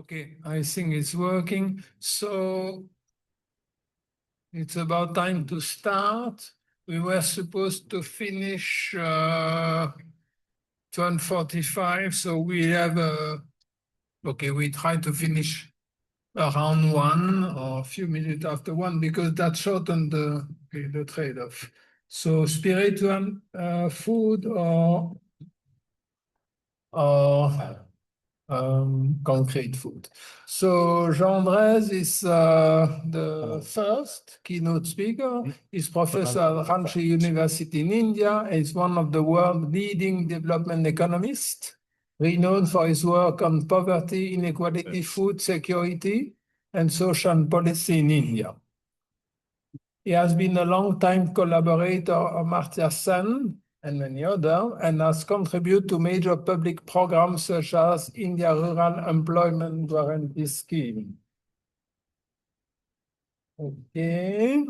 Okay, I think it's working. So it's about time to start. We were supposed to finish 12:45, so we have okay, we try to finish around 1 or a few minutes after 1 because that shortened the trade-off. So spiritual food or concrete food. So Jean Drèze is the first keynote speaker. He's professor at Ranchi University in India. He's one of the world's leading development economists, renowned for his work on poverty, inequality, food security, and social policy in India. He has been a long-time collaborator of Amartya Sen and many others, and has contributed to major public programs such as India Rural Employment Guarantee Scheme. Okay.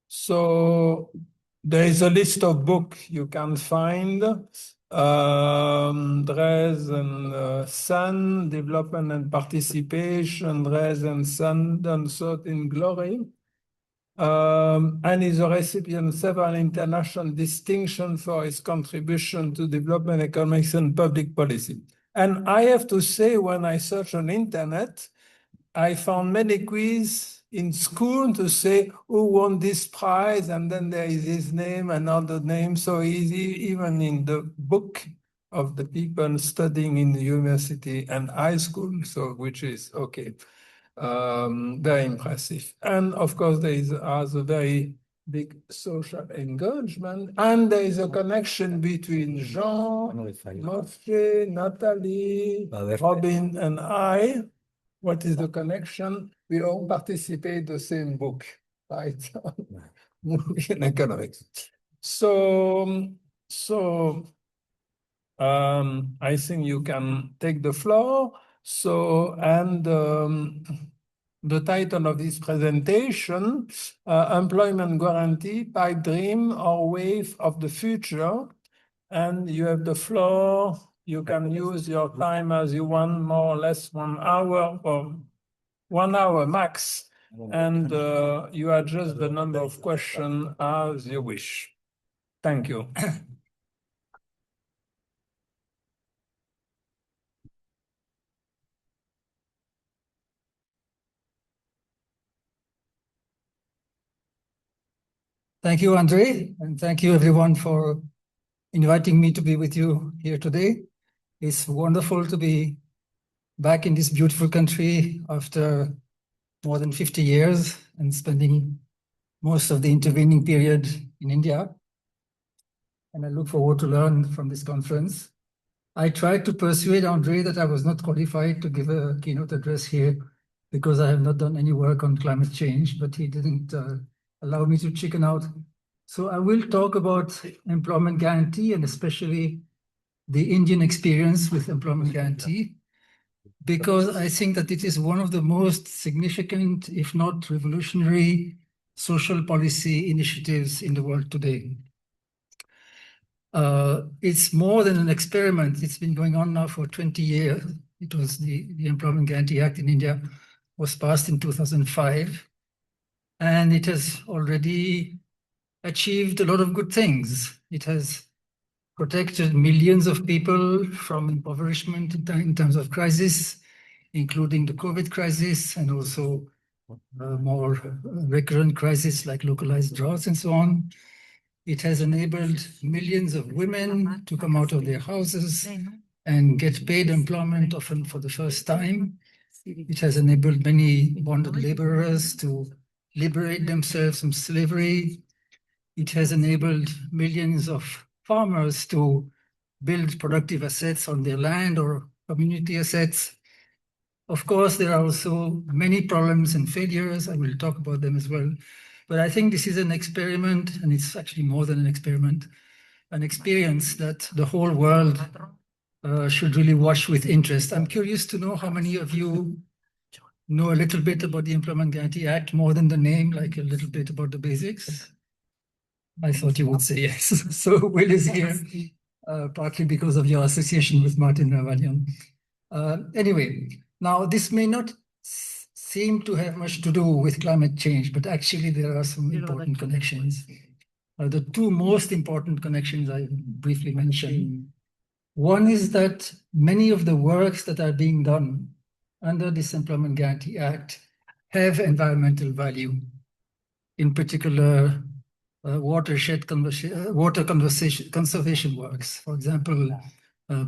So there is a list of books you can find. Drèze and Sen, Development and Participation, Drèze and Sen, Unsought in Glory. And is a recipient of several international distinctions for his contribution to development economics and public policy. And I have to say, when I search on internet, I found many quizzes in school to say who won this prize, and then there is his name and other names. So he's even in the book of the people studying in the university and high school, so which is okay. Very impressive. And of course, there is a very big social engagement, and there is a connection between Jean, Moshe, Nathalie, Robin, and I. What is the connection? We all participate in the same book, right? Movie and economics. So I think you can take the floor. So, and the title of this presentation, Employment Guarantee, Pipe Dream or Wave of the Future. And you have the floor. You can use your time as you want, more or less 1 hour or 1 hour max. And you adjust the number of questions as you wish. Thank you. Thank you, Andre, and thank you everyone for inviting me to be with you here today. It's wonderful to be back in this beautiful country after more than 50 years and spending most of the intervening period in India. And I look forward to learn from this conference. I tried to persuade Andre that I was not qualified to give a keynote address here because I have not done any work on climate change, but he didn't allow me to chicken out. So I will talk about employment guarantee and especially the Indian experience with employment guarantee, because I think that it is one of the most significant, if not revolutionary, social policy initiatives in the world today. It's more than an experiment. It's been going on now for 20 years. It was the Employment Guarantee Act in India was passed in 2005, and it has already achieved a lot of good things. It has protected millions of people from impoverishment in terms of crisis, including the COVID crisis and also more recurrent crises like localized droughts and so on. It has enabled millions of women to come out of their houses and get paid employment, often for the first time. It has enabled many bonded laborers to liberate themselves from slavery. It has enabled millions of farmers to build productive assets on their land or community assets. Of course, there are also many problems and failures. I will talk about them as well. But I think this is an experiment, and it's actually more than an experiment, an experience that the whole world should really watch with interest. I'm curious to know how many of you know a little bit about the Employment Guarantee Act, more than the name, like a little bit about the basics. I thought you would say yes. So Will is here, partly because of your association with Martin Ravalian. Anyway, now this may not seem to have much to do with climate change, but actually there are some important connections. The two most important connections I briefly mentioned. One is that many of the works that are being done under this Employment Guarantee Act have environmental value. In particular, water conservation works. For example,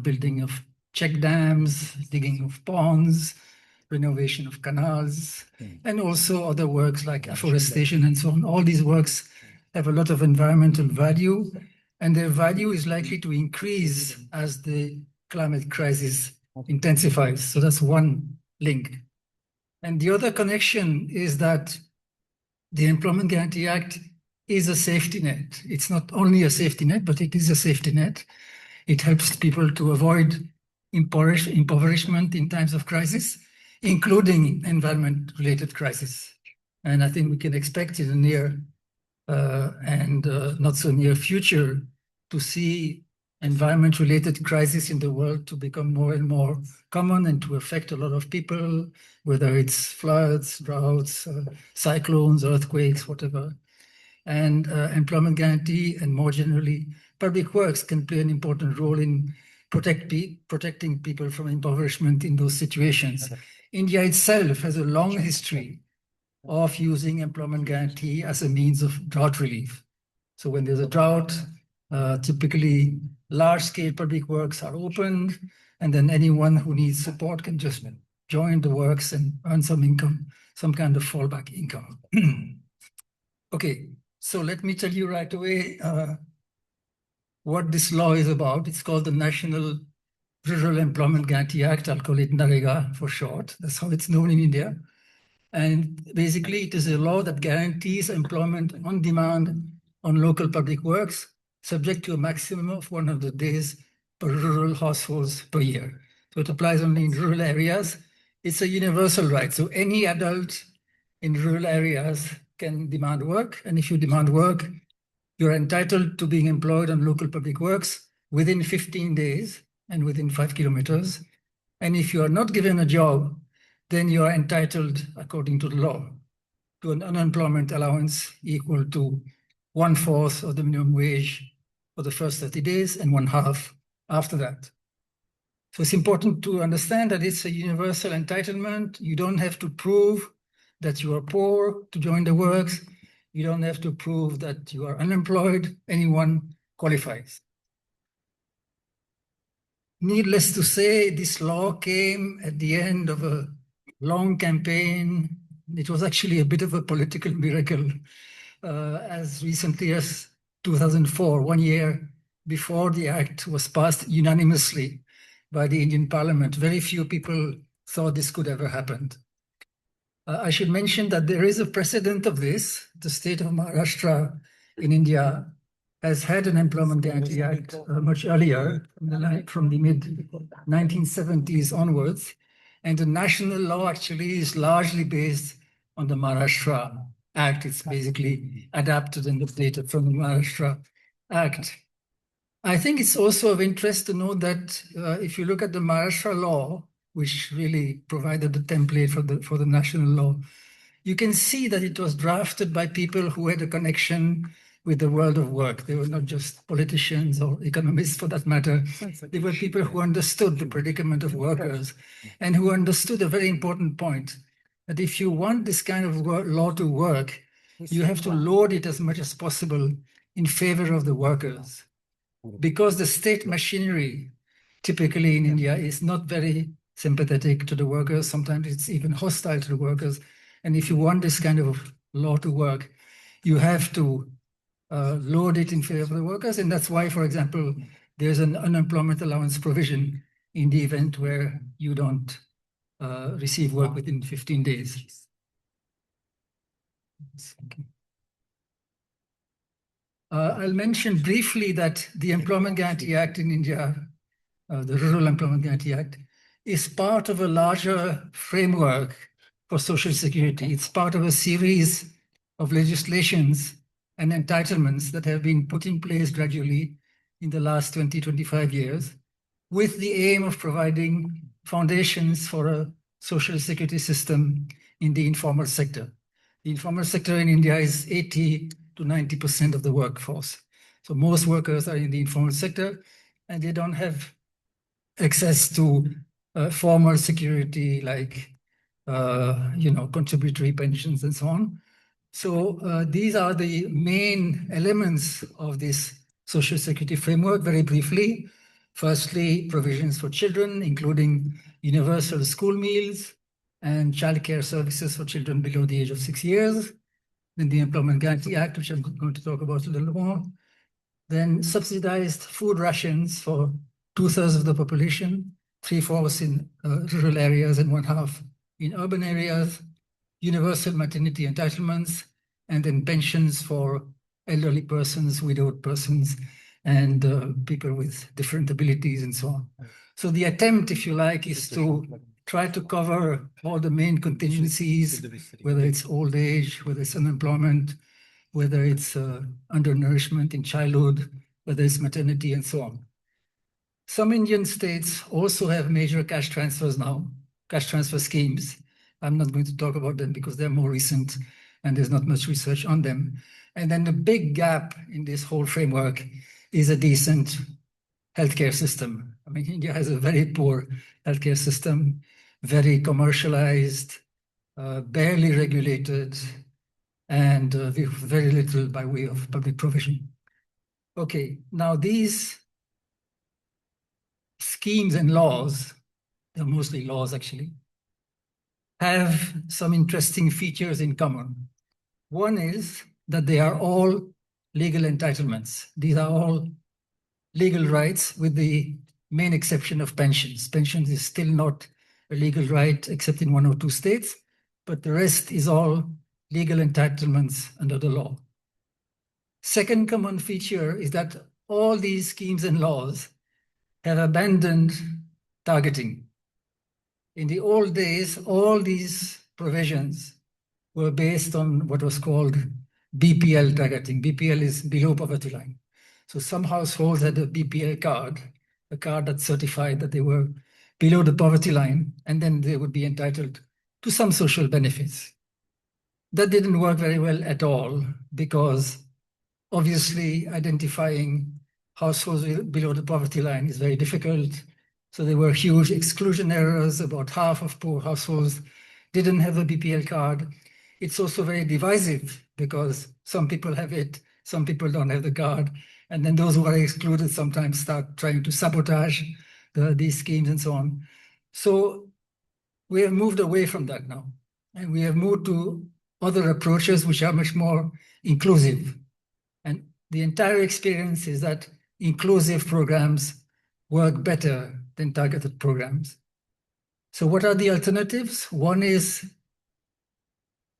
building of check dams, digging of ponds, renovation of canals, and also other works like afforestation and so on. All these works have a lot of environmental value, and their value is likely to increase as the climate crisis intensifies. So that's one link. And the other connection is that the Employment Guarantee Act is a safety net. It's not only a safety net, but it is a safety net. It helps people to avoid impoverishment in times of crisis, including environment-related crisis. And I think we can expect in the near and not so near future to see environment-related crisis in the world to become more and more common and to affect a lot of people, whether it's floods, droughts, cyclones, earthquakes, whatever. And employment guarantee and more generally, public works can play an important role in protecting people from impoverishment in those situations. India itself has a long history of using employment guarantee as a means of drought relief. So when there's a drought, typically large-scale public works are opened, and then anyone who needs support can just join the works and earn some income, some kind of fallback income. Okay, so let me tell you right away what this law is about. It's called the National Rural Employment Guarantee Act. I'll call it NREGA for short. That's how it's known in India. And basically, it is a law that guarantees employment on demand on local public works, subject to a maximum of 100 days per rural households per year. So it applies only in rural areas. It's a universal right. So any adult in rural areas can demand work. And if you demand work, you're entitled to being employed on local public works within 15 days and within 5 kilometers. And if you are not given a job, then you are entitled, according to the law, to an unemployment allowance equal to 1/4 of the minimum wage for the first 30 days and 1/2 after that. So it's important to understand that it's a universal entitlement. You don't have to prove that you are poor to join the works. You don't have to prove that you are unemployed. Anyone qualifies. Needless to say, this law came at the end of a long campaign. It was actually a bit of a political miracle. As recently as 2004, 1 year before the act was passed unanimously by the Indian Parliament, very few people thought this could ever happen. I should mention that there is a precedent of this. The state of Maharashtra in India has had an Employment Guarantee Act much earlier, from the mid-1970s onwards. And the national law actually is largely based on the Maharashtra Act. It's basically adapted and updated from the Maharashtra Act. I think it's also of interest to note that if you look at the Maharashtra law, which really provided the template for the national law, you can see that it was drafted by people who had a connection with the world of work. They were not just politicians or economists for that matter. They were people who understood the predicament of workers and who understood a very important point, that if you want this kind of law to work, you have to load it as much as possible in favor of the workers. Because the state machinery, typically in India, is not very sympathetic to the workers. Sometimes it's even hostile to the workers. And if you want this kind of law to work, you have to load it in favor of the workers. And that's why, for example, there's an unemployment allowance provision in the event where you don't receive work within 15 days. Okay. I'll mention briefly that the Employment Guarantee Act in India, the Rural Employment Guarantee Act, is part of a larger framework for Social Security. It's part of a series of legislations and entitlements that have been put in place gradually in the last 20, 25 years, with the aim of providing foundations for a social security system in the informal sector. The informal sector in India is 80 to 90% of the workforce. So most workers are in the informal sector, and they don't have access to formal security like contributory pensions and so on. So these are the main elements of this social security framework. Very briefly, firstly, provisions for children, including universal school meals and childcare services for children below the age of 6 years. Then the Employment Guarantee Act, which I'm going to talk about a little more. Then subsidized food rations for 2/3 of the population, 3/4 in rural areas and 1/2 in urban areas, universal maternity entitlements, and then pensions for elderly persons, widowed persons, and people with different abilities and so on. So the attempt, if you like, is to try to cover all the main contingencies, whether it's old age, whether it's unemployment, whether it's undernourishment in childhood, whether it's maternity, and so on. Some Indian states also have major cash transfers now, cash transfer schemes. I'm not going to talk about them because they're more recent and there's not much research on them. And then the big gap in this whole framework is a decent healthcare system. I mean, India has a very poor healthcare system, very commercialized, barely regulated, and with very little by way of public provision. Okay, now these schemes and laws, they're mostly laws actually, have some interesting features in common. One is that they are all legal entitlements. These are all legal rights with the main exception of pensions. Pensions is still not a legal right except in 1 or 2 states, but the rest is all legal entitlements under the law. Second common feature is that all these schemes and laws have abandoned targeting. In the old days, all these provisions were based on what was called BPL targeting. BPL is below poverty line. So some households had a BPL card, a card that certified that they were below the poverty line, and then they would be entitled to some social benefits. That didn't work very well at all because obviously identifying households below the poverty line is very difficult. So there were huge exclusion errors. About half of poor households didn't have a BPL card. It's also very divisive because some people have it, some people don't have the card. And then those who are excluded sometimes start trying to sabotage these schemes and so on. So we have moved away from that now. And we have moved to other approaches which are much more inclusive. And the entire experience is that inclusive programs work better than targeted programs. So what are the alternatives? One is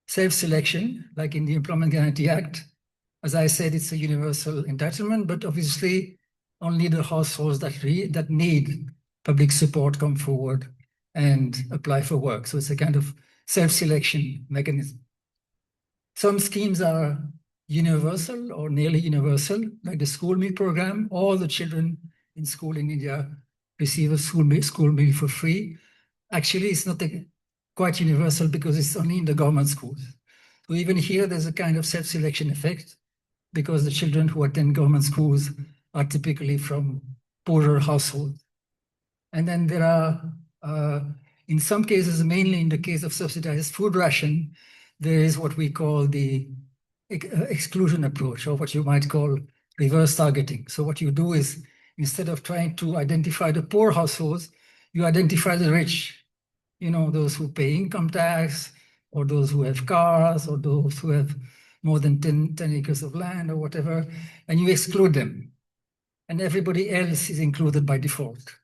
self-selection, like in the Employment Guarantee Act. As I said, it's a universal entitlement, but obviously only the households that need public support come forward and apply for work. So it's a kind of self-selection mechanism. Some schemes are universal or nearly universal, like the school meal program. All the children in school in India receive a school meal for free. Actually, it's not quite universal because it's only in the government schools. So even here, there's a kind of self-selection effect because the children who attend government schools are typically from poorer households. And then there are, in some cases, mainly in the case of subsidized food ration, there is what we call the exclusion approach, or what you might call reverse targeting. So what you do is, instead of trying to identify the poor households, you identify the rich, those who pay income tax, or those who have cars, or those who have more than 10 acres of land or whatever, and you exclude them. And everybody else is included by default.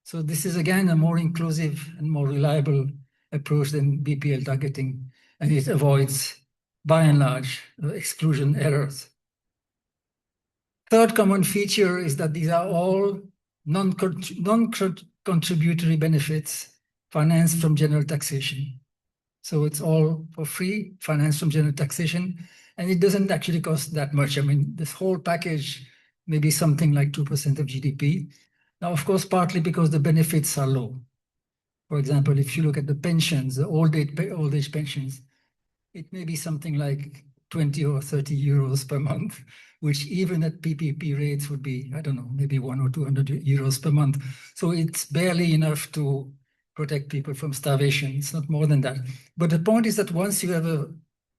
So this is, again, a more inclusive and more reliable approach than BPL targeting, and it avoids, by and large, exclusion errors. Third common feature is that these are all non-contributory benefits financed from general taxation. So it's all for free, financed from general taxation, and it doesn't actually cost that much. I mean, this whole package may be something like 2% of GDP. Now, of course, partly because the benefits are low. For example, if you look at the pensions, the old age pensions, it may be something like 20 or 30 euros per month, which even at PPP rates would be, I don't know, maybe 100 or 200 euros per month. So it's barely enough to protect people from starvation. It's not more than that. But the point is that once you have a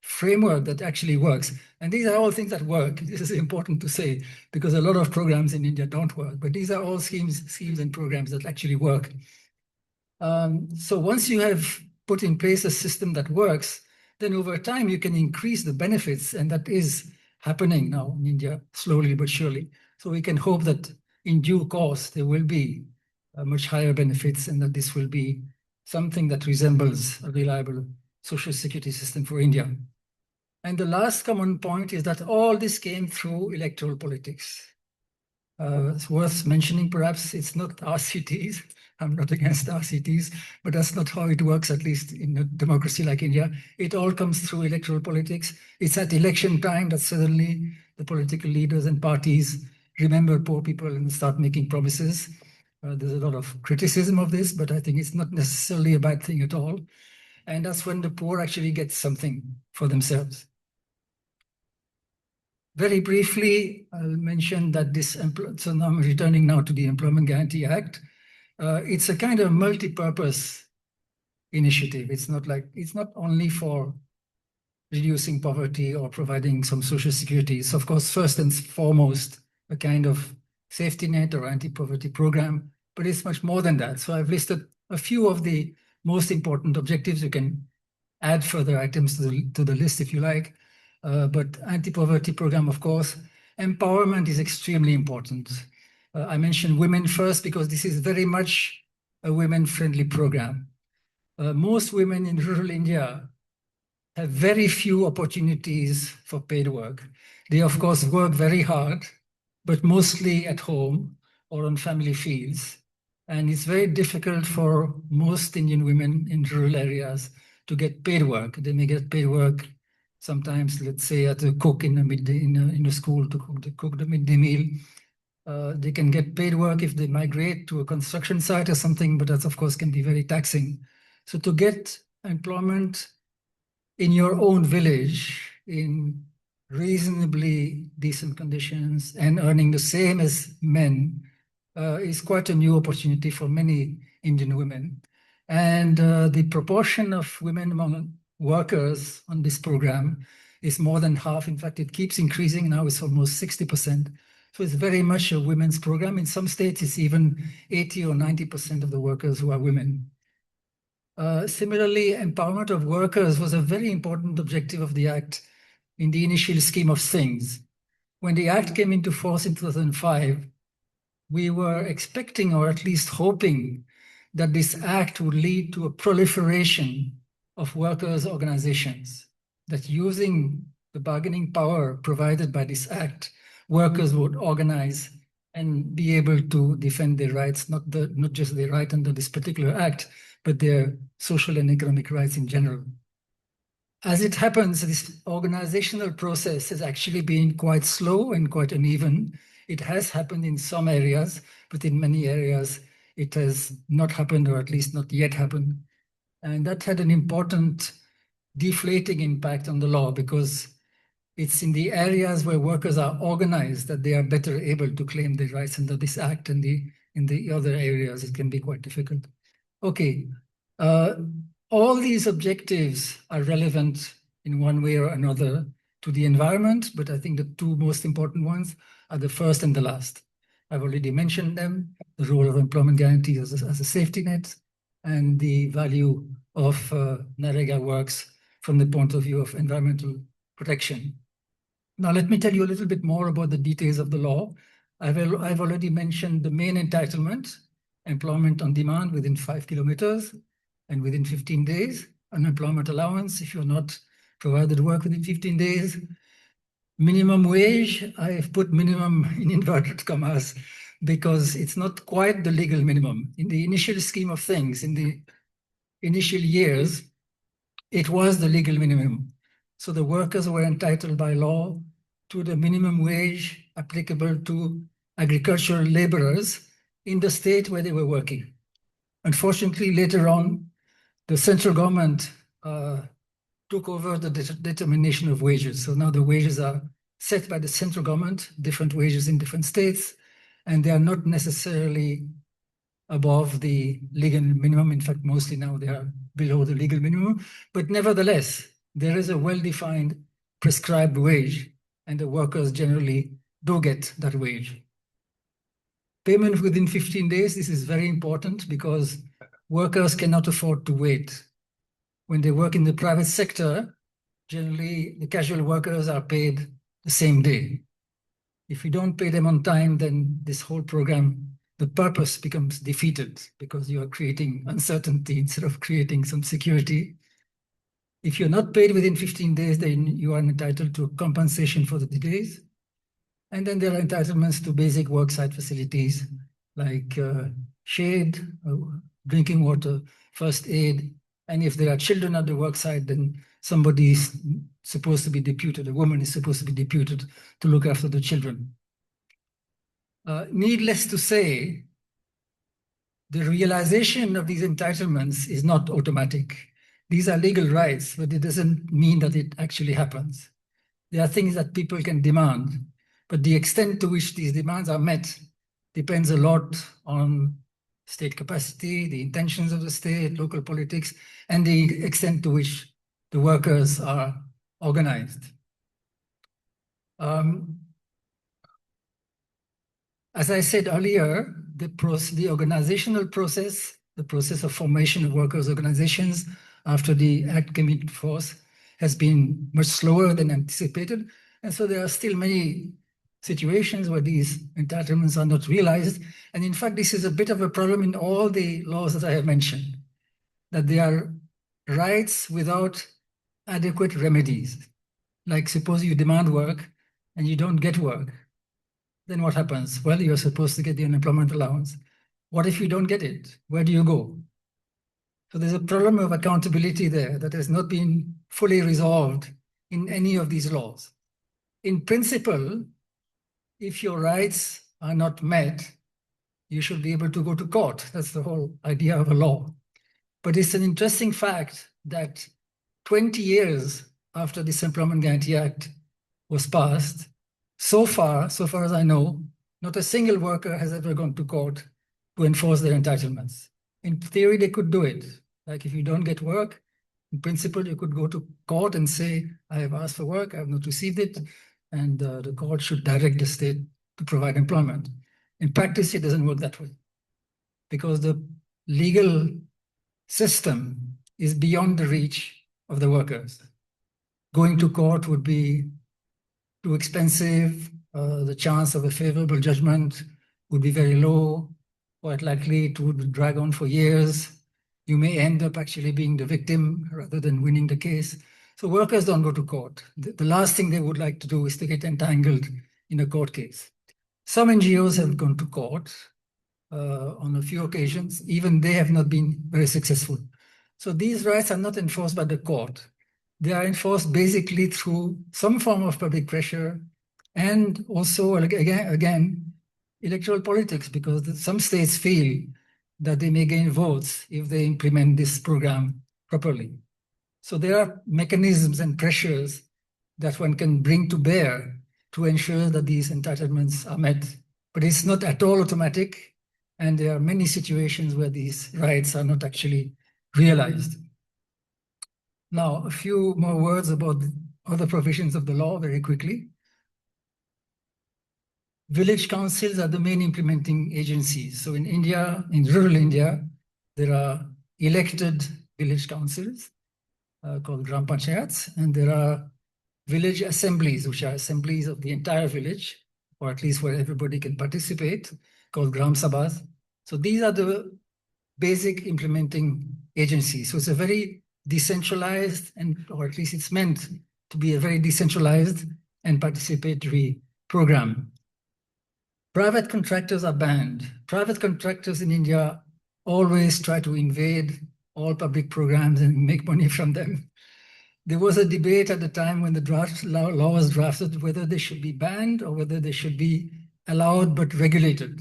framework that actually works, and these are all things that work, this is important to say, because a lot of programs in India don't work, but these are all schemes and programs that actually work. So once you have put in place a system that works, then over time you can increase the benefits, and that is happening now in India, slowly but surely. So we can hope that in due course there will be much higher benefits, and that this will be something that resembles a reliable social security system for India. And the last common point is that all this came through electoral politics. It's worth mentioning, perhaps, it's not RCTs. I'm not against RCTs, but that's not how it works, at least in a democracy like India. It all comes through electoral politics. It's at election time that suddenly the political leaders and parties remember poor people and start making promises. There's a lot of criticism of this, but I think it's not necessarily a bad thing at all. And that's when the poor actually get something for themselves. Very briefly, I'll mention that this, so now I'm returning now to the Employment Guarantee Act. It's a kind of multi-purpose initiative. It's not only for reducing poverty or providing some social security. It's of course, first and foremost, a kind of safety net or anti-poverty program, but it's much more than that. So I've listed a few of the most important objectives. You can add further items to the list if you like. But anti-poverty program, of course. Empowerment is extremely important. I mentioned women first because this is very much a women-friendly program. Most women in rural India have very few opportunities for paid work. They, of course, work very hard, but mostly at home or on family fields. And it's very difficult for most Indian women in rural areas to get paid work. They may get paid work sometimes, let's say, as a cook in a school to cook the midday meal. They can get paid work if they migrate to a construction site or something, but that, of course, can be very taxing. So to get employment in your own village in reasonably decent conditions and earning the same as men is quite a new opportunity for many Indian women. And the proportion of women among workers on this program is more than half. In fact, it keeps increasing. Now it's almost 60%. So it's very much a women's program. In some states, it's even 80 or 90% of the workers who are women. Similarly, empowerment of workers was a very important objective of the Act in the initial scheme of things. When the Act came into force in 2005, we were expecting, or at least hoping, that this Act would lead to a proliferation of workers' organizations, that using the bargaining power provided by this Act, workers would organize and be able to defend their rights, not just their right under this particular Act, but their social and economic rights in general. As it happens, this organizational process has actually been quite slow and quite uneven. It has happened in some areas, but in many areas, it has not happened, or at least not yet happened. And that had an important deflating impact on the law, because it's in the areas where workers are organized that they are better able to claim their rights under this Act, and in the other areas, it can be quite difficult. Okay, all these objectives are relevant in one way or another to the environment, but I think the two most important ones are the first and the last. I've already mentioned them, the role of employment guarantees as a safety net, and the value of NREGA works from the point of view of environmental protection. Now, let me tell you a little bit more about the details of the law. I've already mentioned the main entitlement, employment on demand within 5 kilometers and within 15 days, unemployment allowance if you're not provided work within 15 days. Minimum wage, I have put minimum in inverted commas because it's not quite the legal minimum. In the initial scheme of things, in the initial years, it was the legal minimum. So the workers were entitled by law to the minimum wage applicable to agricultural laborers in the state where they were working. Unfortunately, later on, the central government took over the determination of wages. So now the wages are set by the central government, different wages in different states, and they are not necessarily above the legal minimum. In fact, mostly now they are below the legal minimum. But nevertheless, there is a well-defined prescribed wage, and the workers generally do get that wage. Payment within 15 days, this is very important because workers cannot afford to wait. When they work in the private sector, generally the casual workers are paid the same day. If you don't pay them on time, then this whole program, the purpose becomes defeated because you are creating uncertainty instead of creating some security. If you're not paid within 15 days, then you are entitled to compensation for the delays. And then there are entitlements to basic worksite facilities like shade, drinking water, first aid. And if there are children at the worksite, then somebody is supposed to be deputed, a woman is supposed to be deputed to look after the children. Needless to say, the realization of these entitlements is not automatic. These are legal rights, but it doesn't mean that it actually happens. There are things that people can demand, but the extent to which these demands are met depends a lot on state capacity, the intentions of the state, local politics, and the extent to which the workers are organized. As I said earlier, the organizational process, the process of formation of workers' organizations after the Act came into force has been much slower than anticipated. And so there are still many situations where these entitlements are not realized. And in fact, this is a bit of a problem in all the laws that I have mentioned, that they are rights without adequate remedies. Like suppose you demand work and you don't get work. Then what happens? Well, you're supposed to get the unemployment allowance. What if you don't get it? Where do you go? So there's a problem of accountability there that has not been fully resolved in any of these laws. In principle, if your rights are not met, you should be able to go to court. That's the whole idea of a law. But it's an interesting fact that 20 years after this Employment Guarantee Act was passed, so far as I know, not a single worker has ever gone to court to enforce their entitlements. In theory, they could do it. Like if you don't get work, in principle, you could go to court and say, I have asked for work, I have not received it, and the court should direct the state to provide employment. In practice, it doesn't work that way because the legal system is beyond the reach of the workers. Going to court would be too expensive. The chance of a favorable judgment would be very low. Quite likely it would drag on for years. You may end up actually being the victim rather than winning the case. So workers don't go to court. The last thing they would like to do is to get entangled in a court case. Some NGOs have gone to court on a few occasions. Even they have not been very successful. So these rights are not enforced by the court. They are enforced basically through some form of public pressure and also, again, electoral politics, because some states feel that they may gain votes if they implement this program properly. So there are mechanisms and pressures that one can bring to bear to ensure that these entitlements are met. But it's not at all automatic, and there are many situations where these rights are not actually realized. Now, a few more words about other provisions of the law very quickly. Village councils are the main implementing agencies. So in India, in rural India, there are elected village councils called Gram Panchayats, and there are village assemblies, which are assemblies of the entire village, or at least where everybody can participate, called Gram Sabhas. So these are the basic implementing agencies. So it's a very decentralized, or at least it's meant to be a very decentralized and participatory program. Private contractors are banned. Private contractors in India always try to invade all public programs and make money from them. There was a debate at the time when the draft law was drafted whether they should be banned or whether they should be allowed but regulated.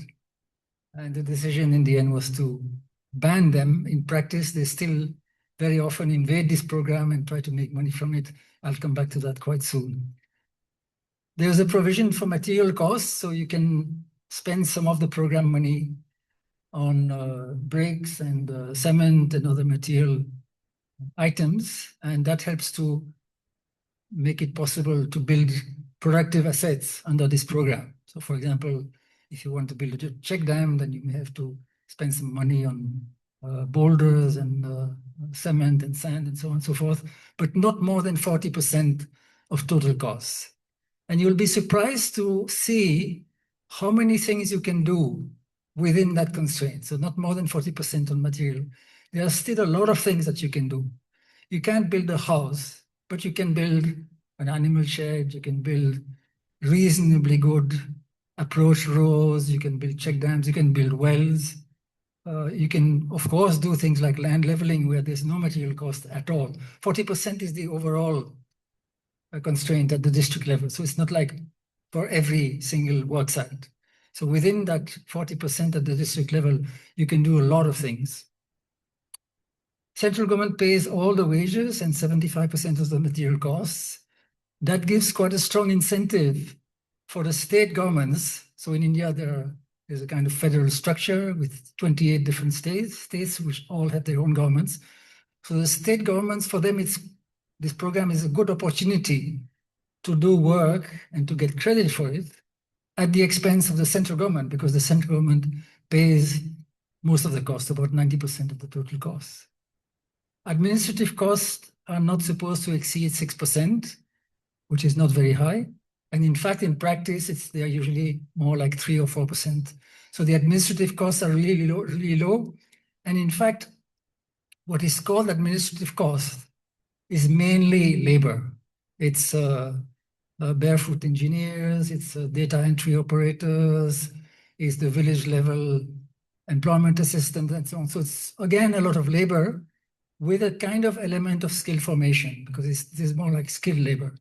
And the decision in the end was to ban them, in practice, they still very often invade this program and try to make money from it. I'll come back to that quite soon. There's a provision for material costs, so you can spend some of the program money on bricks and cement and other material items, and that helps to make it possible to build productive assets under this program. So for example, if you want to build a check dam, then you may have to spend some money on boulders and cement and sand and so on and so forth, but not more than 40% of total costs. And you'll be surprised to see how many things you can do within that constraint. So not more than 40% on material. There are still a lot of things that you can do. You can't build a house, but you can build an animal shed, you can build reasonably good approach roads, you can build check dams, you can build wells. You can, of course, do things like land leveling where there's no material cost at all. 40% is the overall constraint at the district level. So it's not like for every single work site. So within that 40% at the district level, you can do a lot of things. Central government pays all the wages and 75% of the material costs. That gives quite a strong incentive for the state governments. So in India, there's a kind of federal structure with 28 different states which all have their own governments. So the state governments, for them, this program is a good opportunity to do work and to get credit for it at the expense of the central government, because the central government pays most of the cost, about 90% of the total cost. Administrative costs are not supposed to exceed 6%, which is not very high. And in fact, in practice, they are usually more like 3 or 4%. So the administrative costs are really low, really low. And in fact, what is called administrative cost is mainly labor. It's barefoot engineers, it's data entry operators, it's the village level employment assistant and so on. So it's, again, a lot of labor with a kind of element of skill formation, because this is more like skilled labor.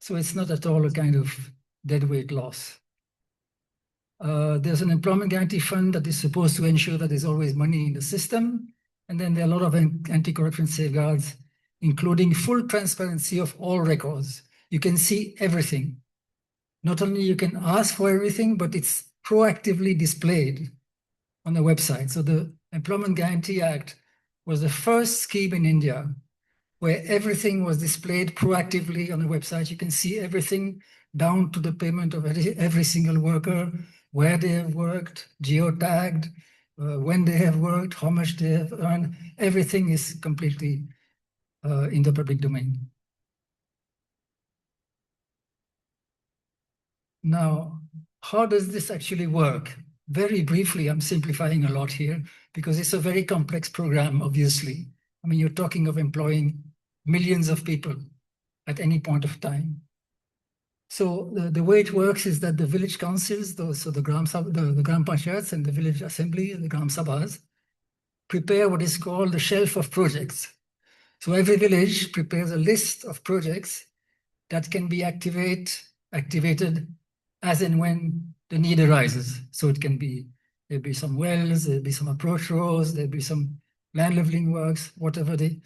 So it's not at all a kind of deadweight loss. There's an employment guarantee fund that is supposed to ensure that there's always money in the system. And then there are a lot of anti-corruption safeguards, including full transparency of all records. You can see everything. Not only you can ask for everything, but it's proactively displayed on the website. So the Employment Guarantee Act was the first scheme in India where everything was displayed proactively on the website. You can see everything down to the payment of every single worker, where they have worked, geotagged, when they have worked, how much they have earned. Everything is completely in the public domain. Now, how does this actually work? Very briefly, I'm simplifying a lot here because it's a very complex program, obviously. I mean, you're talking of employing millions of people at any point of time. So the way it works is that the village councils, so the gram panchayats and the village assembly, the gram sabhas, prepare what is called the shelf of projects. So every village prepares a list of projects that can be activated as and when the need arises. So it can be, there'll be some wells, there'll be some approach roads, there'll be some land leveling works, whatever they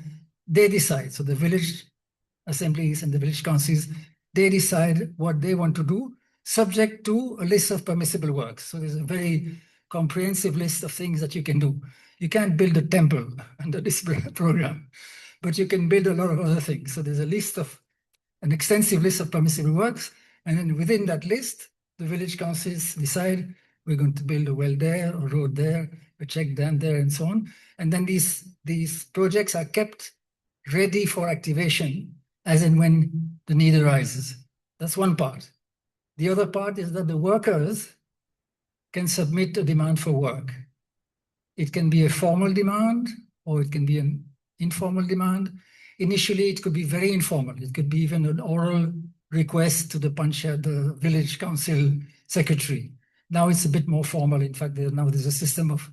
decide. So the village assemblies and the village councils, they decide what they want to do, subject to a list of permissible works. So there's a very comprehensive list of things that you can do. You can't build a temple under this program, but you can build a lot of other things. So there's an extensive list of permissible works. And then within that list, the village councils decide we're going to build a well there, a road there, a check dam there, and so on. And then these projects are kept ready for activation as and when the need arises. That's one part. The other part is that the workers can submit a demand for work. It can be a formal demand or it can be an informal demand. Initially, it could be very informal. It could be even an oral request to the village council secretary. Now it's a bit more formal. In fact, there's a system of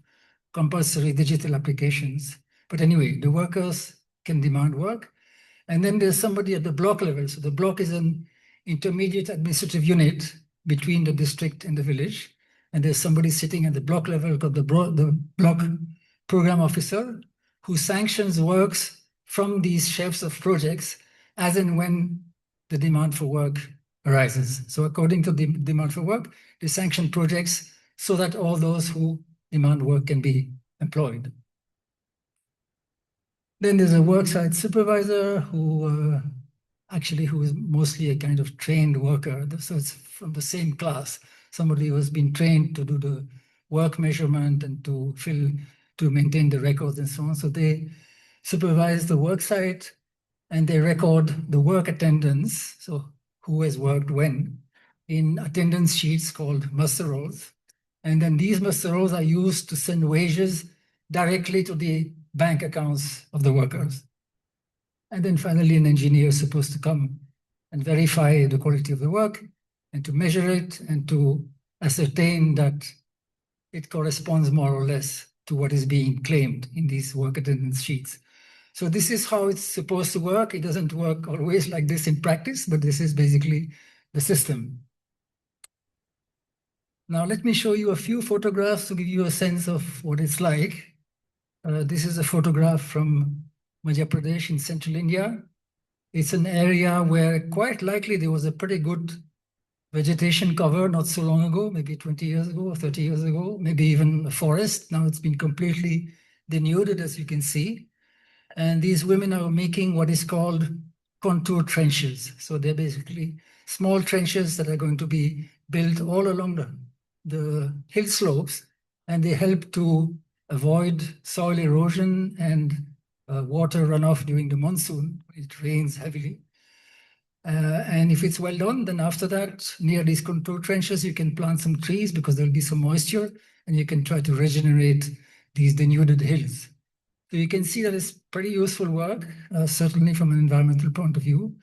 compulsory digital applications. But anyway, the workers can demand work. And then there's somebody at the block level. So the block is an intermediate administrative unit between the district and the village. And there's somebody sitting at the block level called the block program officer who sanctions works from these shelves of projects as and when the demand for work arises. So according to the demand for work, they sanction projects so that all those who demand work can be employed. Then there's a worksite supervisor who is mostly a kind of trained worker. So it's from the same class, somebody who has been trained to do the work measurement and to maintain the records and so on. So they supervise the worksite and they record the work attendance, so who has worked when, in attendance sheets called muster rolls. And then these muster rolls are used to send wages directly to the bank accounts of the workers. And then finally, an engineer is supposed to come and verify the quality of the work and to measure it and to ascertain that it corresponds more or less to what is being claimed in these work attendance sheets. So this is how it's supposed to work. It doesn't work always like this in practice, but this is basically the system. Now, let me show you a few photographs to give you a sense of what it's like. This is a photograph from Madhya Pradesh in central India. It's an area where quite likely there was a pretty good vegetation cover not so long ago, maybe 20 years ago or 30 years ago, maybe even a forest. Now it's been completely denuded, as you can see. And these women are making what is called contour trenches. So they're basically small trenches that are going to be built all along the hill slopes, and they help to avoid soil erosion and water runoff during the monsoon. It rains heavily. And if it's well done, then after that, near these contour trenches, you can plant some trees because there'll be some moisture, and you can try to regenerate these denuded hills. So you can see that it's pretty useful work, certainly from an environmental point of view,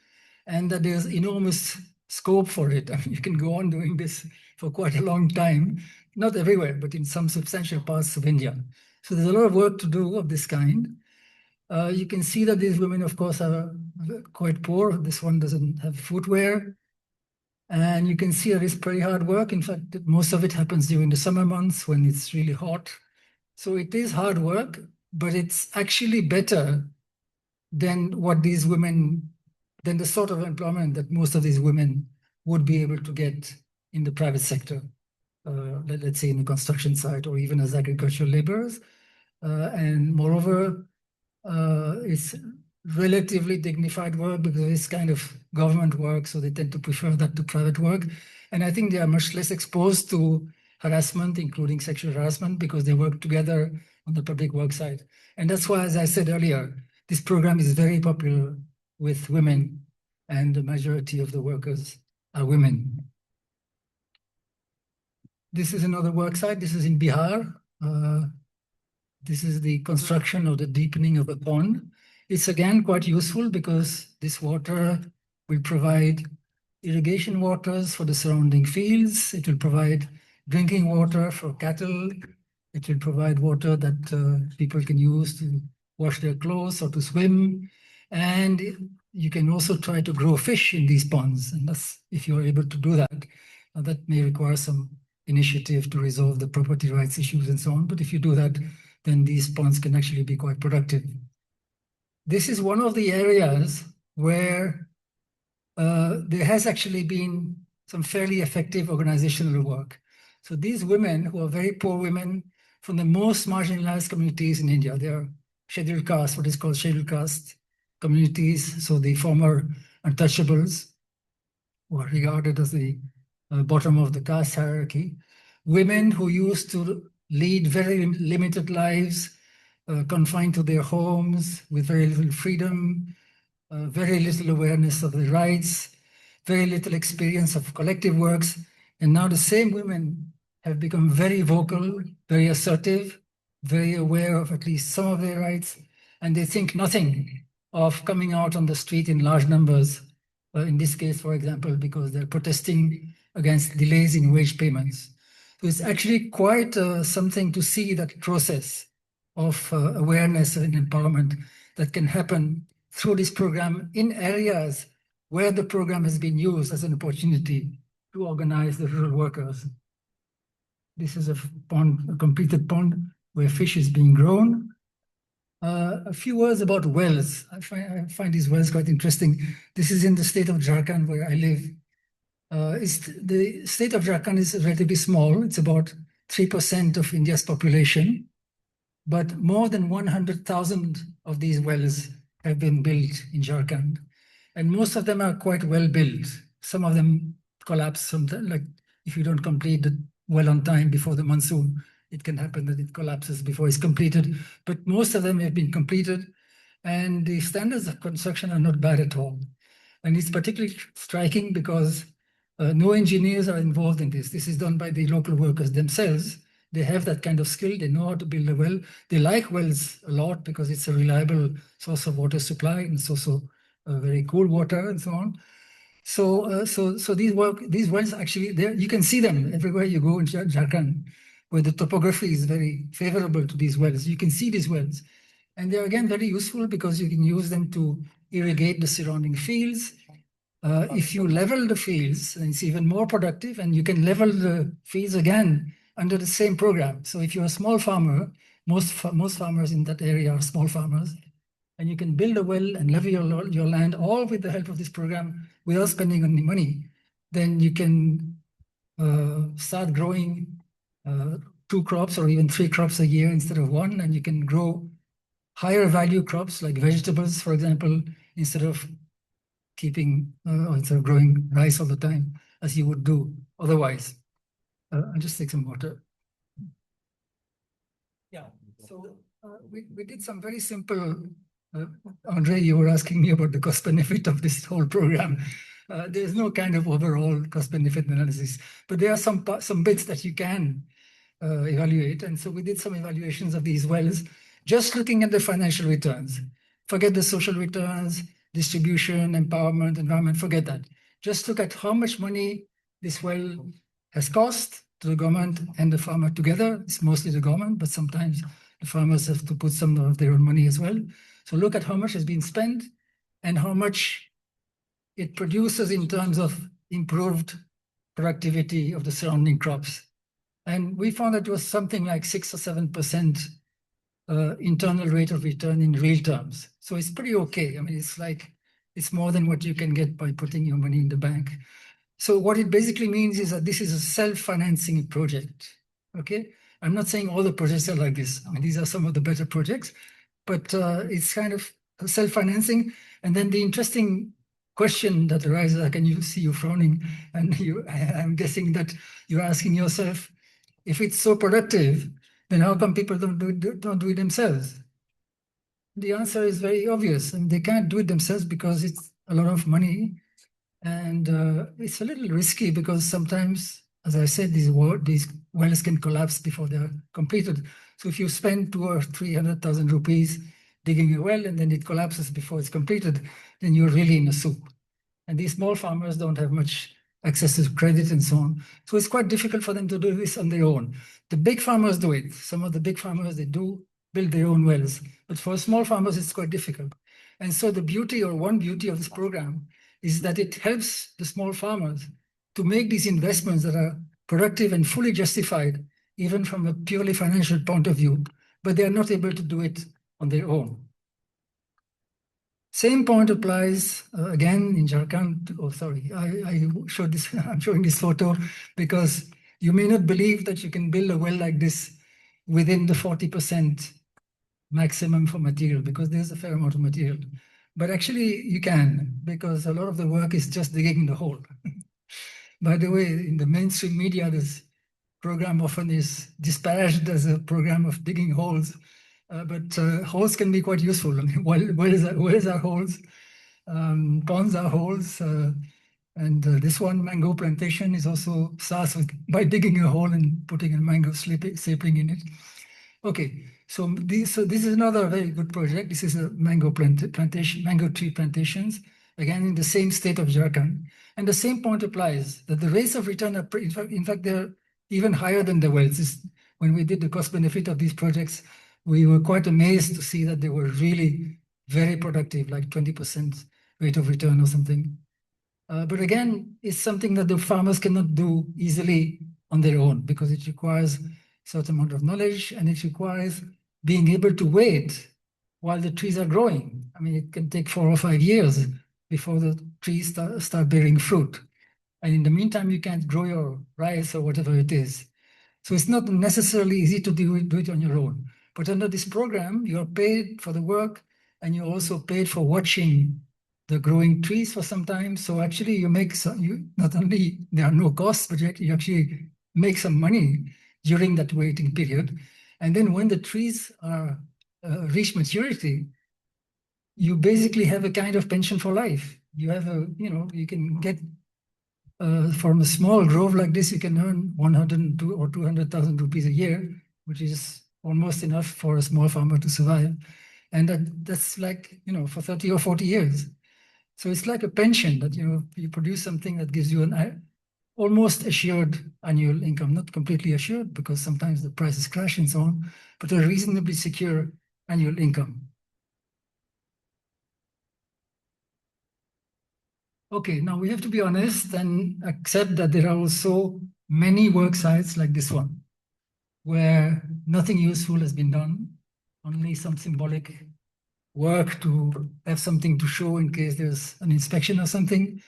and that there's enormous scope for it. I mean, you can go on doing this for quite a long time, not everywhere, but in some substantial parts of India. So there's a lot of work to do of this kind. You can see that these women, of course, are quite poor. This one doesn't have footwear. And you can see that it's pretty hard work. In fact, most of it happens during the summer months when it's really hot. So it is hard work, but it's actually better than what these women, than the sort of employment that most of these women would be able to get in the private sector, let's say in the construction site or even as agricultural laborers. And moreover, it's relatively dignified work because it's kind of government work, so they tend to prefer that to private work. And I think they are much less exposed to harassment, including sexual harassment, because they work together on the public work side. And that's why, as I said earlier, this program is very popular with women, and the majority of the workers are women. This is another work site. This is in Bihar. This is the construction or the deepening of a pond. It's again quite useful because this water will provide irrigation waters for the surrounding fields. It will provide drinking water for cattle. It will provide water that people can use to wash their clothes or to swim. And you can also try to grow fish in these ponds. And that's, if you're able to do that, that may require some initiative to resolve the property rights issues and so on. But if you do that, then these ponds can actually be quite productive. This is one of the areas where there has actually been some fairly effective organizational work. So these women, who are very poor women from the most marginalized communities in India, they are scheduled caste, what is called scheduled caste communities, so the former untouchables, who are regarded as the bottom of the caste hierarchy, women who used to lead very limited lives, confined to their homes with very little freedom, very little awareness of their rights, very little experience of collective works. And now the same women have become very vocal, very assertive, very aware of at least some of their rights, and they think nothing of coming out on the street in large numbers, in this case, for example, because they're protesting against delays in wage payments. So it's actually quite something to see that process of awareness and empowerment that can happen through this program in areas where the program has been used as an opportunity to organize the rural workers. This is a pond, a completed pond. where fish is being grown. A few words about wells. I find these wells quite interesting. This is in the state of Jharkhand, where I live. The state of Jharkhand is relatively small. It's about 3% of India's population, but more than 100,000 of these wells have been built in Jharkhand. And most of them are quite well built. Some of them collapse sometimes, like if you don't complete the well on time before the monsoon, it can happen that it collapses before it's completed. But most of them have been completed, and the standards of construction are not bad at all. And it's particularly striking because no engineers are involved in this. This is done by the local workers themselves. They have that kind of skill. They know how to build a well. They like wells a lot because it's a reliable source of water supply, and it's also very cool water and so on. So these wells actually, there you can see them everywhere you go in Jharkhand, where the topography is very favorable to these wells. You can see these wells, and they're again very useful because you can use them to irrigate the surrounding fields. If you level the fields, it's even more productive, and you can level the fields again under the same program. So if you're a small farmer, most farmers in that area are small farmers, and you can build a well and level your land all with the help of this program without spending any money, then you can start growing 2 crops or even 3 crops a year instead of 1, and you can grow higher value crops like vegetables, for example, instead of growing rice all the time as you would do otherwise. I'll just take some water. Yeah, so we did some very simple, Andre, you were asking me about the cost benefit of this whole program. There's no kind of overall cost benefit analysis, but there are some bits that you can evaluate. And so we did some evaluations of these wells, just looking at the financial returns. Forget the social returns, distribution, empowerment, environment, forget that. Just look at how much money this well has cost to the government and the farmer together. It's mostly the government, but sometimes the farmers have to put some of their own money as well. So look at how much has been spent and how much it produces in terms of improved productivity of the surrounding crops. And we found that it was something like 6 or 7% internal rate of return in real terms. So it's pretty okay. I mean, it's more than what you can get by putting your money in the bank. So what it basically means is that this is a self-financing project, okay? I'm not saying all the projects are like this. I mean, these are some of the better projects, but it's kind of self-financing. And then the interesting question that arises, I can see you frowning, and I'm guessing that you're asking yourself, if it's so productive, then how come people don't do it themselves? The answer is very obvious. I mean, they can't do it themselves because it's a lot of money, and it's a little risky because sometimes, as I said, these wells can collapse before they're completed. So if you spend 200,000 or 300,000 rupees digging a well and then it collapses before it's completed, then you're really in a soup. And these small farmers don't have much access to credit and so on. So it's quite difficult for them to do this on their own. The big farmers do it. Some of the big farmers, they do build their own wells. But for small farmers, it's quite difficult. And so the beauty, or one beauty of this program, is that it helps the small farmers to make these investments that are productive and fully justified, even from a purely financial point of view, but they are not able to do it on their own. Same point applies again in Jharkhand. Oh, sorry, I showed this. I'm showing this photo because you may not believe that you can build a well like this within the 40% maximum for material, because there's a fair amount of material. But actually you can, because a lot of the work is just digging the hole. By the way, in the mainstream media, this program often is disparaged as a program of digging holes. But holes can be quite useful. I mean, wells are holes, ponds are holes, and this one mango plantation is also starts by digging a hole and putting a mango sapling in it. Okay, so this is another very good project. This is a mango plantation, mango tree plantations, again in the same state of Jharkhand. And the same point applies, that the rates of return are, in fact, they're even higher than the wells. When we did the cost benefit of these projects, we were quite amazed to see that they were really very productive, like 20% rate of return or something. But again, it's something that the farmers cannot do easily on their own because it requires certain amount of knowledge, and it requires being able to wait while the trees are growing. I mean, it can take 4 or 5 years before the trees start bearing fruit. And in the meantime, you can't grow your rice or whatever it is. So it's not necessarily easy to do it on your own. But under this program, you're paid for the work, and you're also paid for watching the growing trees for some time. So actually you make some, not only there are no costs, but you actually make some money during that waiting period. And then when the trees are reach maturity, you basically have a kind of pension for life. You have you can get from a small grove like this, you can earn 102 or 200,000 rupees a year, which is almost enough for a small farmer to survive. And that's like, for 30 or 40 years. So it's like a pension that, you produce something that gives you an almost assured annual income, not completely assured because sometimes the prices crash and so on, but a reasonably secure annual income. Okay, now we have to be honest and accept that there are also many work sites like this one, where nothing useful has been done, only some symbolic work to have something to show in case there's an inspection or something.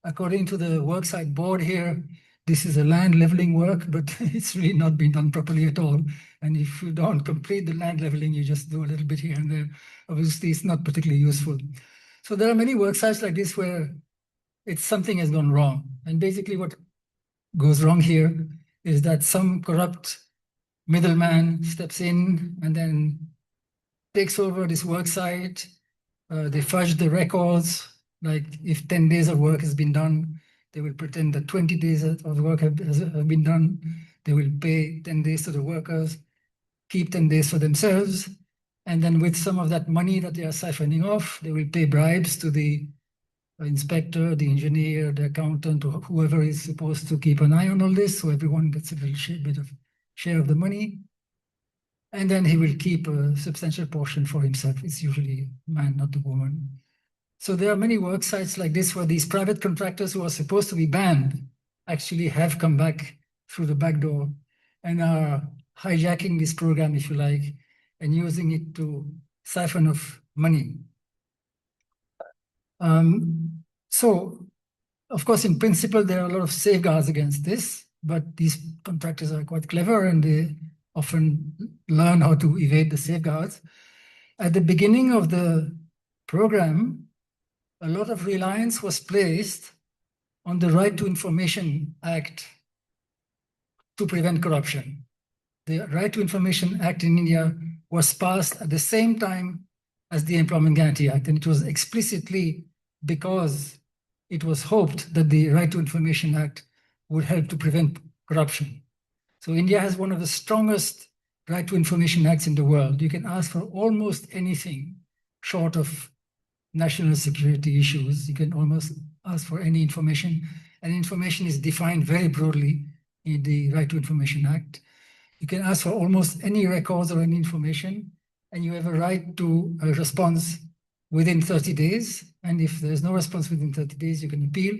According to the worksite board here, this is a land leveling work, but it's really not been done properly at all. And if you don't complete the land leveling, you just do a little bit here and there. Obviously, it's not particularly useful. So there are many worksites like this where something has gone wrong. And basically what goes wrong here is that some corrupt middleman steps in and then takes over this work site. They fudge the records. Like if 10 days of work has been done, they will pretend that 20 days of work have been done. They will pay 10 days to the workers, keep 10 days for themselves. And then with some of that money that they are siphoning off, they will pay bribes to the inspector, the engineer, the accountant, or whoever is supposed to keep an eye on all this. So everyone gets a little bit of share of the money. And then he will keep a substantial portion for himself. It's usually a man, not the woman. So there are many work sites like this where these private contractors who are supposed to be banned actually have come back through the back door and are hijacking this program, if you like, and using it to siphon off money. So, of course, in principle, there are a lot of safeguards against this, but these contractors are quite clever and they often learn how to evade the safeguards. At the beginning of the program, a lot of reliance was placed on the Right to Information Act to prevent corruption. The Right to Information Act in India was passed at the same time as the Employment Guarantee Act, and it was explicitly because it was hoped that the Right to Information Act would help to prevent corruption. So India has one of the strongest Right to Information Acts in the world. You can ask for almost anything short of national security issues. You can almost ask for any information, and information is defined very broadly in the Right to Information Act. You can ask for almost any records or any information, and you have a right to a response within 30 days. And if there's no response within 30 days, you can appeal.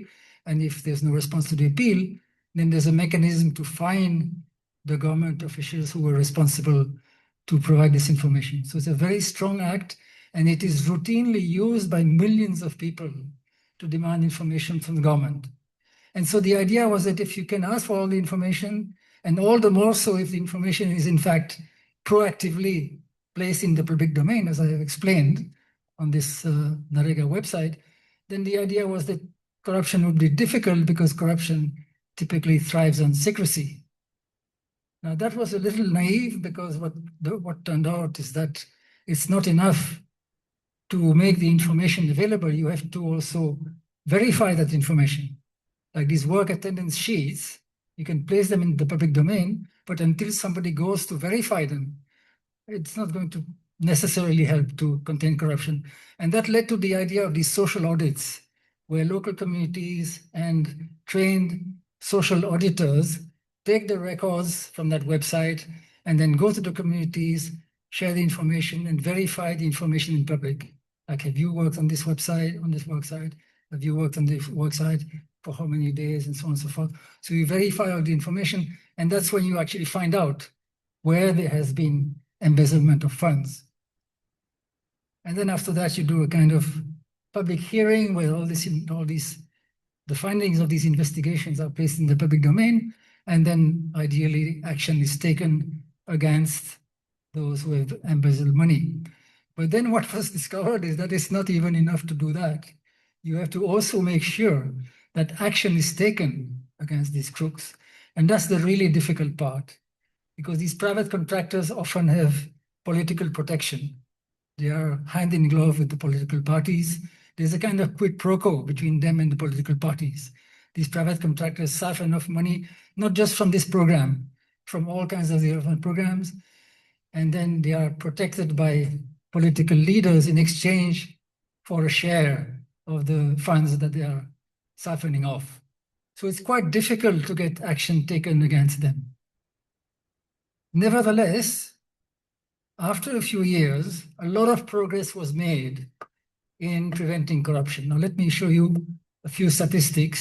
And if there's no response to the appeal, then there's a mechanism to fine the government officials who were responsible to provide this information. So it's a very strong act, and it is routinely used by millions of people to demand information from the government. And so the idea was that if you can ask for all the information, and all the more so if the information is in fact proactively placed in the public domain, as I have explained on this NREGA website, then the idea was that corruption would be difficult because corruption typically thrives on secrecy. Now that was a little naive because what turned out is that it's not enough to make the information available. You have to also verify that information. Like these work attendance sheets, you can place them in the public domain, but until somebody goes to verify them, it's not going to necessarily help to contain corruption. And that led to the idea of these social audits, where local communities and trained social auditors take the records from that website and then go to the communities, share the information, and verify the information in public. Like, have you worked on this website, on this work site? Have you worked on this work site for how many days, and so on and so forth? So you verify all the information, and that's when you actually find out where there has been embezzlement of funds. And then after that, you do a kind of public hearing where the findings of these investigations are placed in the public domain, and then ideally action is taken against those who have embezzled money. But then what was discovered is that it's not even enough to do that. You have to also make sure that action is taken against these crooks. And that's the really difficult part, because these private contractors often have political protection. They are hand in glove with the political parties. There's a kind of quid pro quo between them and the political parties. These private contractors siphon enough money, not just from this program, from all kinds of development programs, and then they are protected by political leaders in exchange for a share of the funds that they are siphoning off. So it's quite difficult to get action taken against them. Nevertheless, after a few years, a lot of progress was made in preventing corruption. Now, let me show you a few statistics.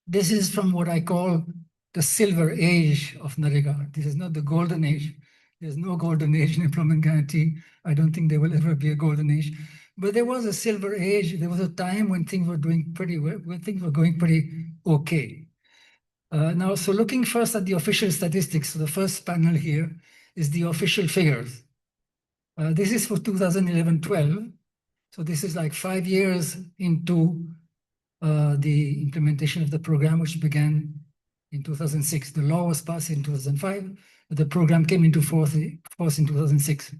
This is from what I call the silver age of NREGA. This is not the golden age. There's no golden age in employment guarantee. I don't think there will ever be a golden age. But there was a silver age. There was a time when things were doing pretty well, when things were going pretty okay. Now, so looking first at the official statistics, so the first panel here is the official figures. This is for 2011-12. So this is like 5 years into the implementation of the program, which began in 2006. The law was passed in 2005, but the program came into force in 2006.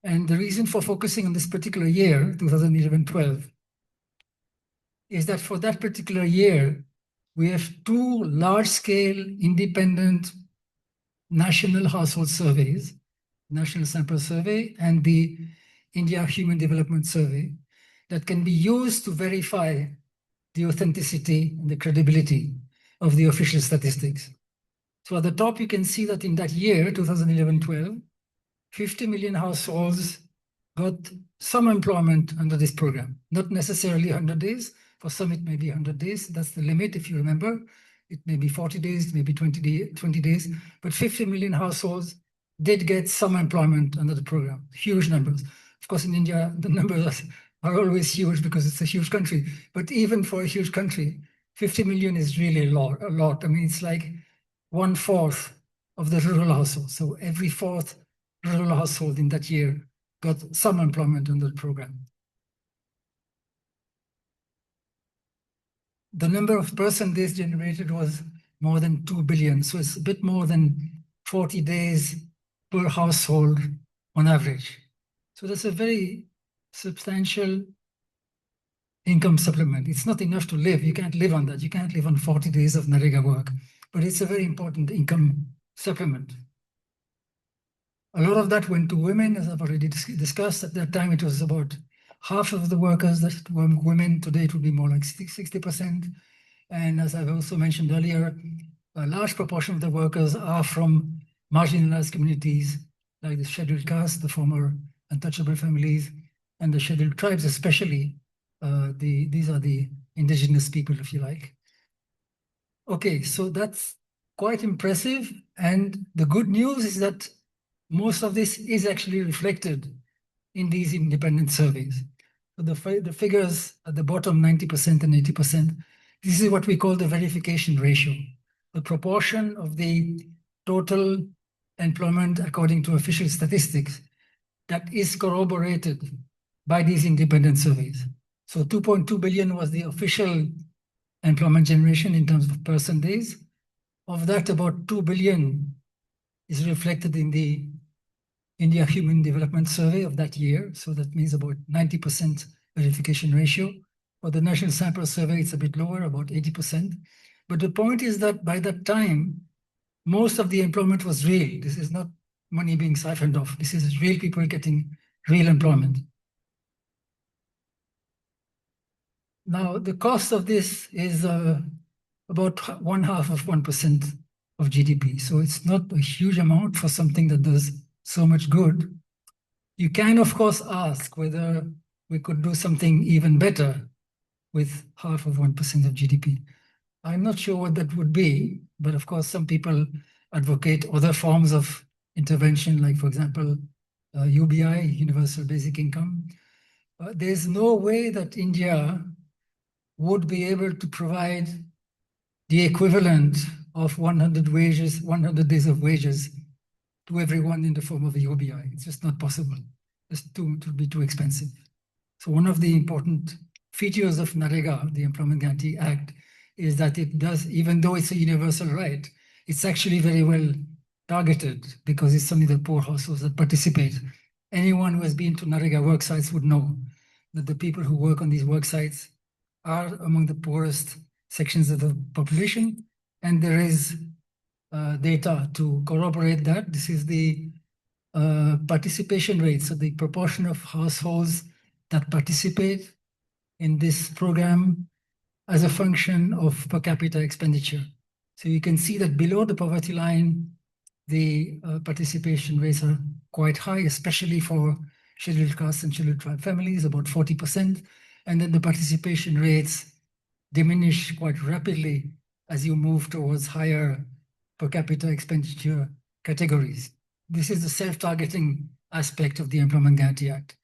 And the reason for focusing on this particular year, 2011-12, is that for that particular year, we have two large-scale independent national household surveys, National Sample Survey and the India Human Development Survey, that can be used to verify the authenticity and the credibility of the official statistics. So at the top, you can see that in that year, 2011-12, 50 million households got some employment under this program, not necessarily 100 days. For some, it may be 100 days. That's the limit, if you remember. It may be 40 days, maybe 20 days, but 50 million households did get some employment under the program, huge numbers. Of course, in India, the numbers are always huge because it's a huge country. But even for a huge country, 50 million is really a lot. I mean, it's like 1/4 of the rural households. So every fourth rural household in that year got some employment under the program. The number of person days generated was more than 2 billion. So it's a bit more than 40 days per household on average. So that's a very substantial income supplement. It's not enough to live. You can't live on that. You can't live on 40 days of NREGA work, but it's a very important income supplement. A lot of that went to women, as I've already discussed. At that time, it was about half of the workers that were women. Today, it would be more like 60%. And as I've also mentioned earlier, a large proportion of the workers are from marginalized communities, like the scheduled caste, the former untouchable families, and the scheduled tribes, especially. These are the indigenous people, if you like. Okay, so that's quite impressive. And the good news is that most of this is actually reflected in these independent surveys. So the figures at the bottom, 90% and 80%, this is what we call the verification ratio, the proportion of the total employment according to official statistics that is corroborated by these independent surveys. So 2.2 billion was the official employment generation in terms of person days. Of that, about 2 billion is reflected in the India Human Development Survey of that year. So that means about 90% verification ratio. For the National Sample Survey, it's a bit lower, about 80%. But the point is that by that time, most of the employment was real. This is not money being siphoned off. This is real people getting real employment. Now, the cost of this is about 1/2 of GDP. So it's not a huge amount for something that does so much good. You can, of course, ask whether we could do something even better with 1/2 of GDP. I'm not sure what that would be, but of course, some people advocate other forms of intervention, like, for example, UBI, Universal Basic Income. There's no way that India would be able to provide the equivalent of 100 days of wages to everyone in the form of a UBI. It's just not possible. It would be too expensive. So one of the important features of NREGA, the Employment Guarantee Act, is that it does, even though it's a universal right, it's actually very well targeted because it's only the poor households that participate. Anyone who has been to NREGA work sites would know that the people who work on these work sites are among the poorest sections of the population, and there is data to corroborate that. This is the participation rate, so the proportion of households that participate in this program as a function of per capita expenditure. So you can see that below the poverty line, the participation rates are quite high, especially for scheduled caste and scheduled tribe families, about 40%. And then the participation rates diminish quite rapidly as you move towards higher per capita expenditure categories. This is the self-targeting aspect of the Employment Guarantee Act.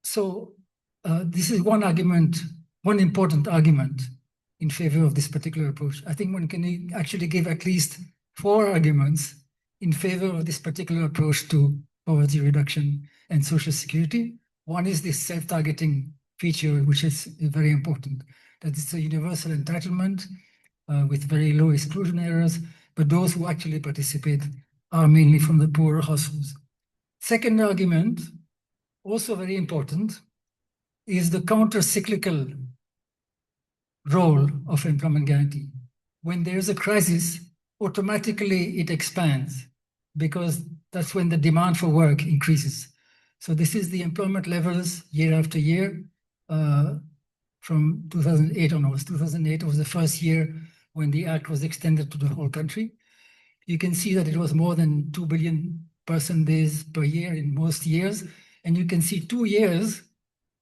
So this is one argument, one important argument in favor of this particular approach. I think one can actually give at least 4 arguments in favor of this particular approach to poverty reduction and social security. One is this self-targeting feature, which is very important, that it's a universal entitlement with very low exclusion errors, but those who actually participate are mainly from the poorer households. Second argument, also very important, is the counter-cyclical role of employment guarantee. When there's a crisis, automatically it expands because that's when the demand for work increases. So this is the employment levels year after year from 2008 onwards. 2008 was the first year when the act was extended to the whole country. You can see that it was more than 2 billion person days per year in most years. And you can see 2 years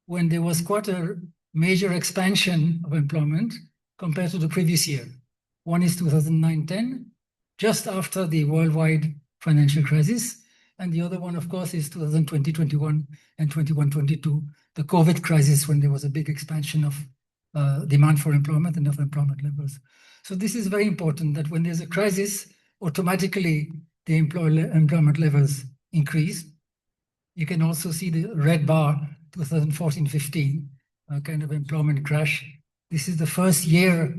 when there was quite a major expansion of employment compared to the previous year. One is 2009-10, just after the worldwide financial crisis. And the other one, of course, is 2020-21 and 21-22, the COVID crisis, when there was a big expansion of demand for employment and of employment levels. So this is very important, that when there's a crisis, automatically the employment levels increase. You can also see the red bar, 2014-15, kind of employment crash. This is the first year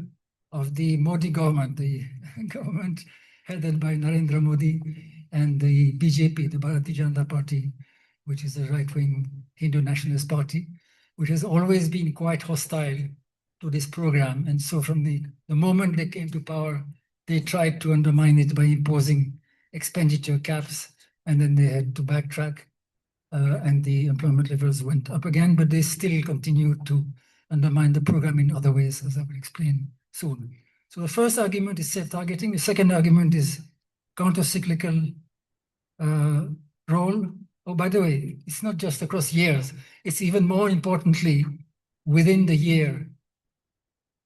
of the Modi government, the government headed by Narendra Modi and the BJP, the Bharatiya Janata Party, which is a right-wing Hindu nationalist party, which has always been quite hostile to this program. And so from the moment they came to power, they tried to undermine it by imposing expenditure caps, and then they had to backtrack, and the employment levels went up again, but they still continued to undermine the program in other ways, as I will explain soon. So the first argument is self-targeting. The second argument is counter-cyclical role. Oh, by the way, it's not just across years. It's even more importantly within the year,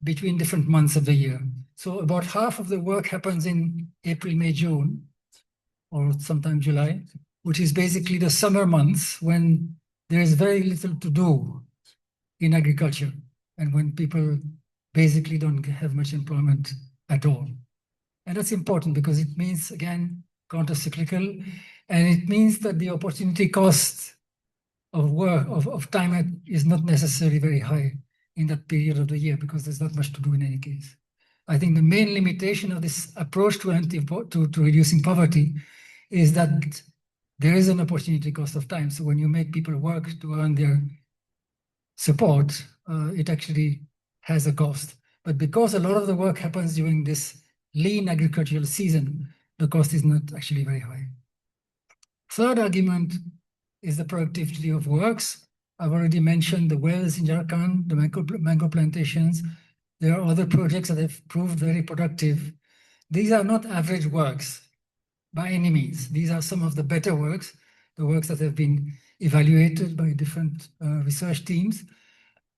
between different months of the year. So about half of the work happens in April, May, June, or sometimes July, which is basically the summer months when there is very little to do in agriculture and when people basically don't have much employment at all. And that's important because it means, again, counter-cyclical, and it means that the opportunity cost of work, of time is not necessarily very high in that period of the year because there's not much to do in any case. I think the main limitation of this approach to reducing poverty is that there is an opportunity cost of time. So when you make people work to earn their support, it actually has a cost. But because a lot of the work happens during this lean agricultural season, the cost is not actually very high. Third argument is the productivity of works. I've already mentioned the wells in Jharkhand, the mango plantations. There are other projects that have proved very productive. These are not average works by any means. These are some of the better works, the works that have been evaluated by different research teams.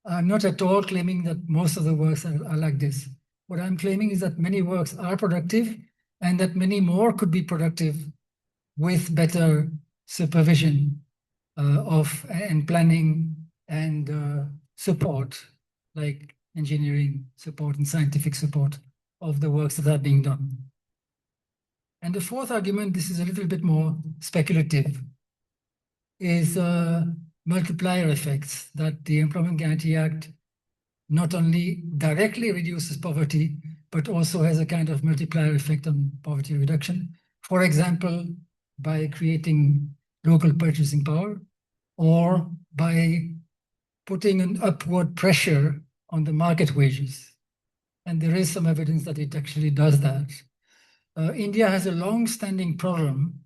I'm not at all claiming that most of the works are like this. What I'm claiming is that many works are productive, and that many more could be productive with better supervision and planning and support, like engineering support and scientific support of the works that are being done. And the fourth argument, this is a little bit more speculative, is multiplier effects, that the Employment Guarantee Act not only directly reduces poverty, but also has a kind of multiplier effect on poverty reduction. For example, by creating local purchasing power, or by putting an upward pressure on the market wages. And there is some evidence that it actually does that. India has a long-standing problem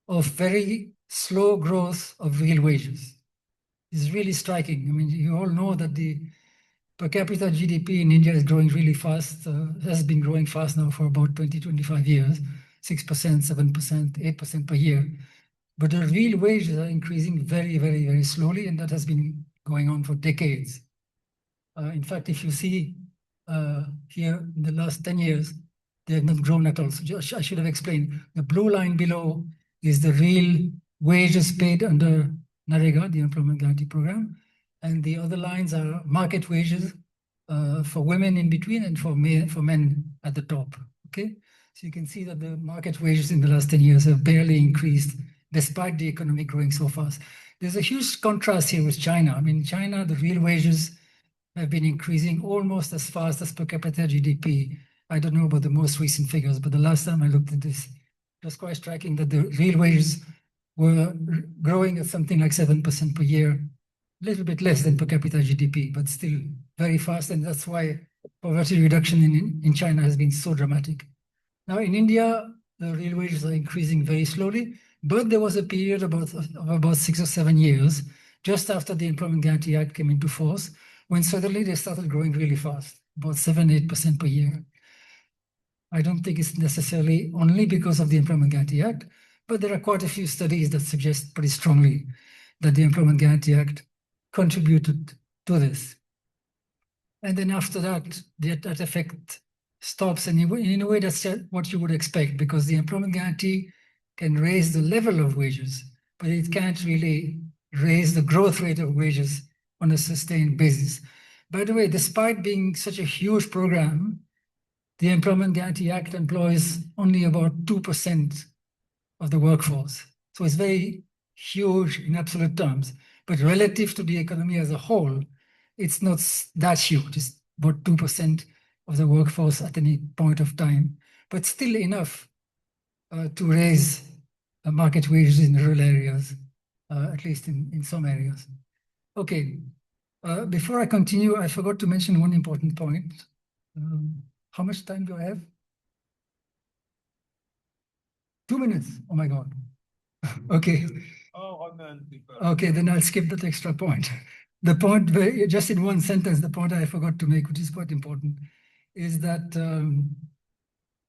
of very slow growth of real wages. It's really striking. I mean, you all know that the per capita GDP in India is growing really fast, has been growing fast now for about 20, 25 years, 6%, 7%, 8% per year. But the real wages are increasing very, very, very slowly, and that has been going on for decades. In fact, if you see here in the last 10 years, they have not grown at all. So I should have explained. The blue line below is the real wages paid under NREGA, the Employment Guarantee Program. And the other lines are market wages for women in between and for men at the top. Okay, so you can see that the market wages in the last 10 years have barely increased despite the economy growing so fast. There's a huge contrast here with China. I mean, in China, the real wages have been increasing almost as fast as per capita GDP. I don't know about the most recent figures, but the last time I looked at this, it was quite striking that the real wages were growing at something like 7% per year, a little bit less than per capita GDP, but still very fast. And that's why poverty reduction in China has been so dramatic. Now in India, the real wages are increasing very slowly, but there was a period of about 6 or 7 years, just after the Employment Guarantee Act came into force, when suddenly they started growing really fast, about 7-8% per year. I don't think it's necessarily only because of the Employment Guarantee Act, but there are quite a few studies that suggest pretty strongly that the Employment Guarantee Act contributed to this. And then after that, that effect stops, and in a way that's what you would expect, because the Employment Guarantee can raise the level of wages, but it can't really raise the growth rate of wages on a sustained basis. By the way, despite being such a huge program, the Employment Guarantee Act employs only about 2% of the workforce. So it's very huge in absolute terms, but relative to the economy as a whole, it's not that huge. It's about 2% of the workforce at any point of time, but still enough to raise market wages in rural areas, at least in some areas. Okay, before I continue, I forgot to mention one important point. How much time do I have? 2 minutes. Oh my God. Okay. Okay, then I'll skip that extra point. The point, just in one sentence, the point I forgot to make, which is quite important, is that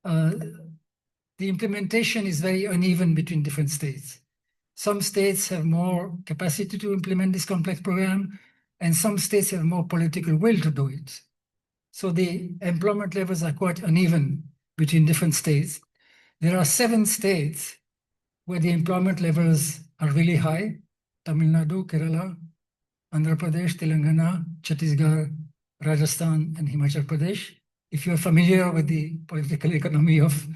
the implementation is very uneven between different states. Some states have more capacity to implement this complex program, and some states have more political will to do it. So the employment levels are quite uneven between different states. There are 7 states where the employment levels are really high: Tamil Nadu, Kerala, Andhra Pradesh, Telangana, Chhattisgarh, Rajasthan, and Himachal Pradesh. If you're familiar with the political economy of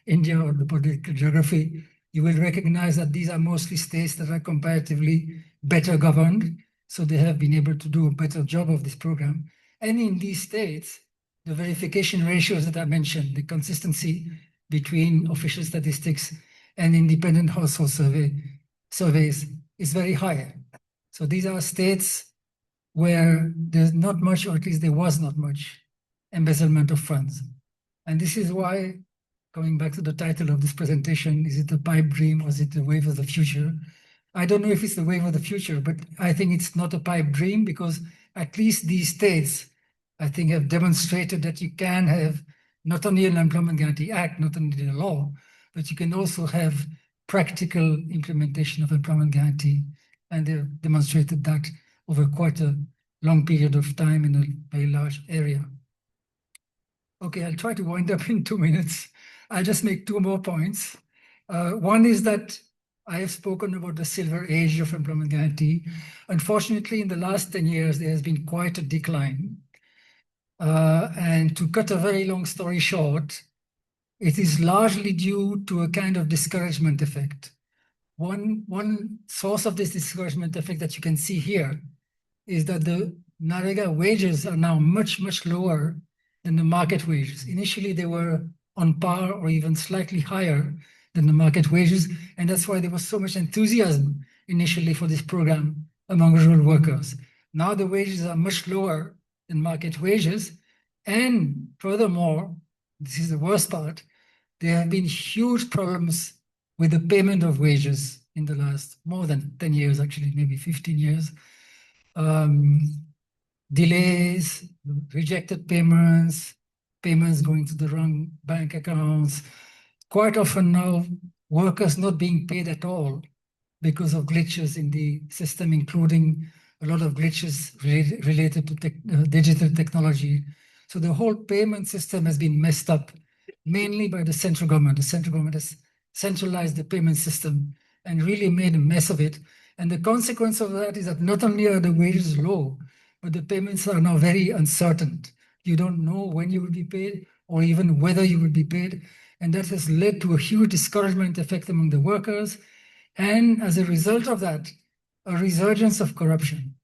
India or the political geography, you will recognize that these are mostly states that are comparatively better governed, so they have been able to do a better job of this program. And in these states, the verification ratios that I mentioned, the consistency between official statistics and independent household surveys is very high. So these are states where there's not much, or at least there was not much, embezzlement of funds. And this is why, going back to the title of this presentation, is it a pipe dream or is it the wave of the future? I don't know if it's the wave of the future, but I think it's not a pipe dream, because at least these states, I think, have demonstrated that you can have not only an Employment Guarantee Act, not only the law, but you can also have practical implementation of employment guarantee. And they've demonstrated that over quite a long period of time in a very large area. Okay, I'll try to wind up in 2 minutes. I'll just make two more points. One is that I have spoken about the silver age of employment guarantee. Unfortunately, in the last 10 years, there has been quite a decline. And to cut a very long story short, it is largely due to a kind of discouragement effect. One source of this discouragement effect that you can see here is that the NAREGA wages are now much, much lower than the market wages. Initially, they were on par or even slightly higher than the market wages. And that's why there was so much enthusiasm initially for this program among rural workers. Now the wages are much lower than market wages. And furthermore, this is the worst part, there have been huge problems with the payment of wages in the last more than 10 years, actually, maybe 15 years. Delays, rejected payments, payments going to the wrong bank accounts. Quite often now, workers not being paid at all because of glitches in the system, including a lot of glitches related to digital technology. So the whole payment system has been messed up, mainly by the central government. The central government has centralized the payment system and really made a mess of it. And the consequence of that is that not only are the wages low, but the payments are now very uncertain. You don't know when you will be paid or even whether you will be paid. And that has led to a huge discouragement effect among the workers. And as a result of that, a resurgence of corruption.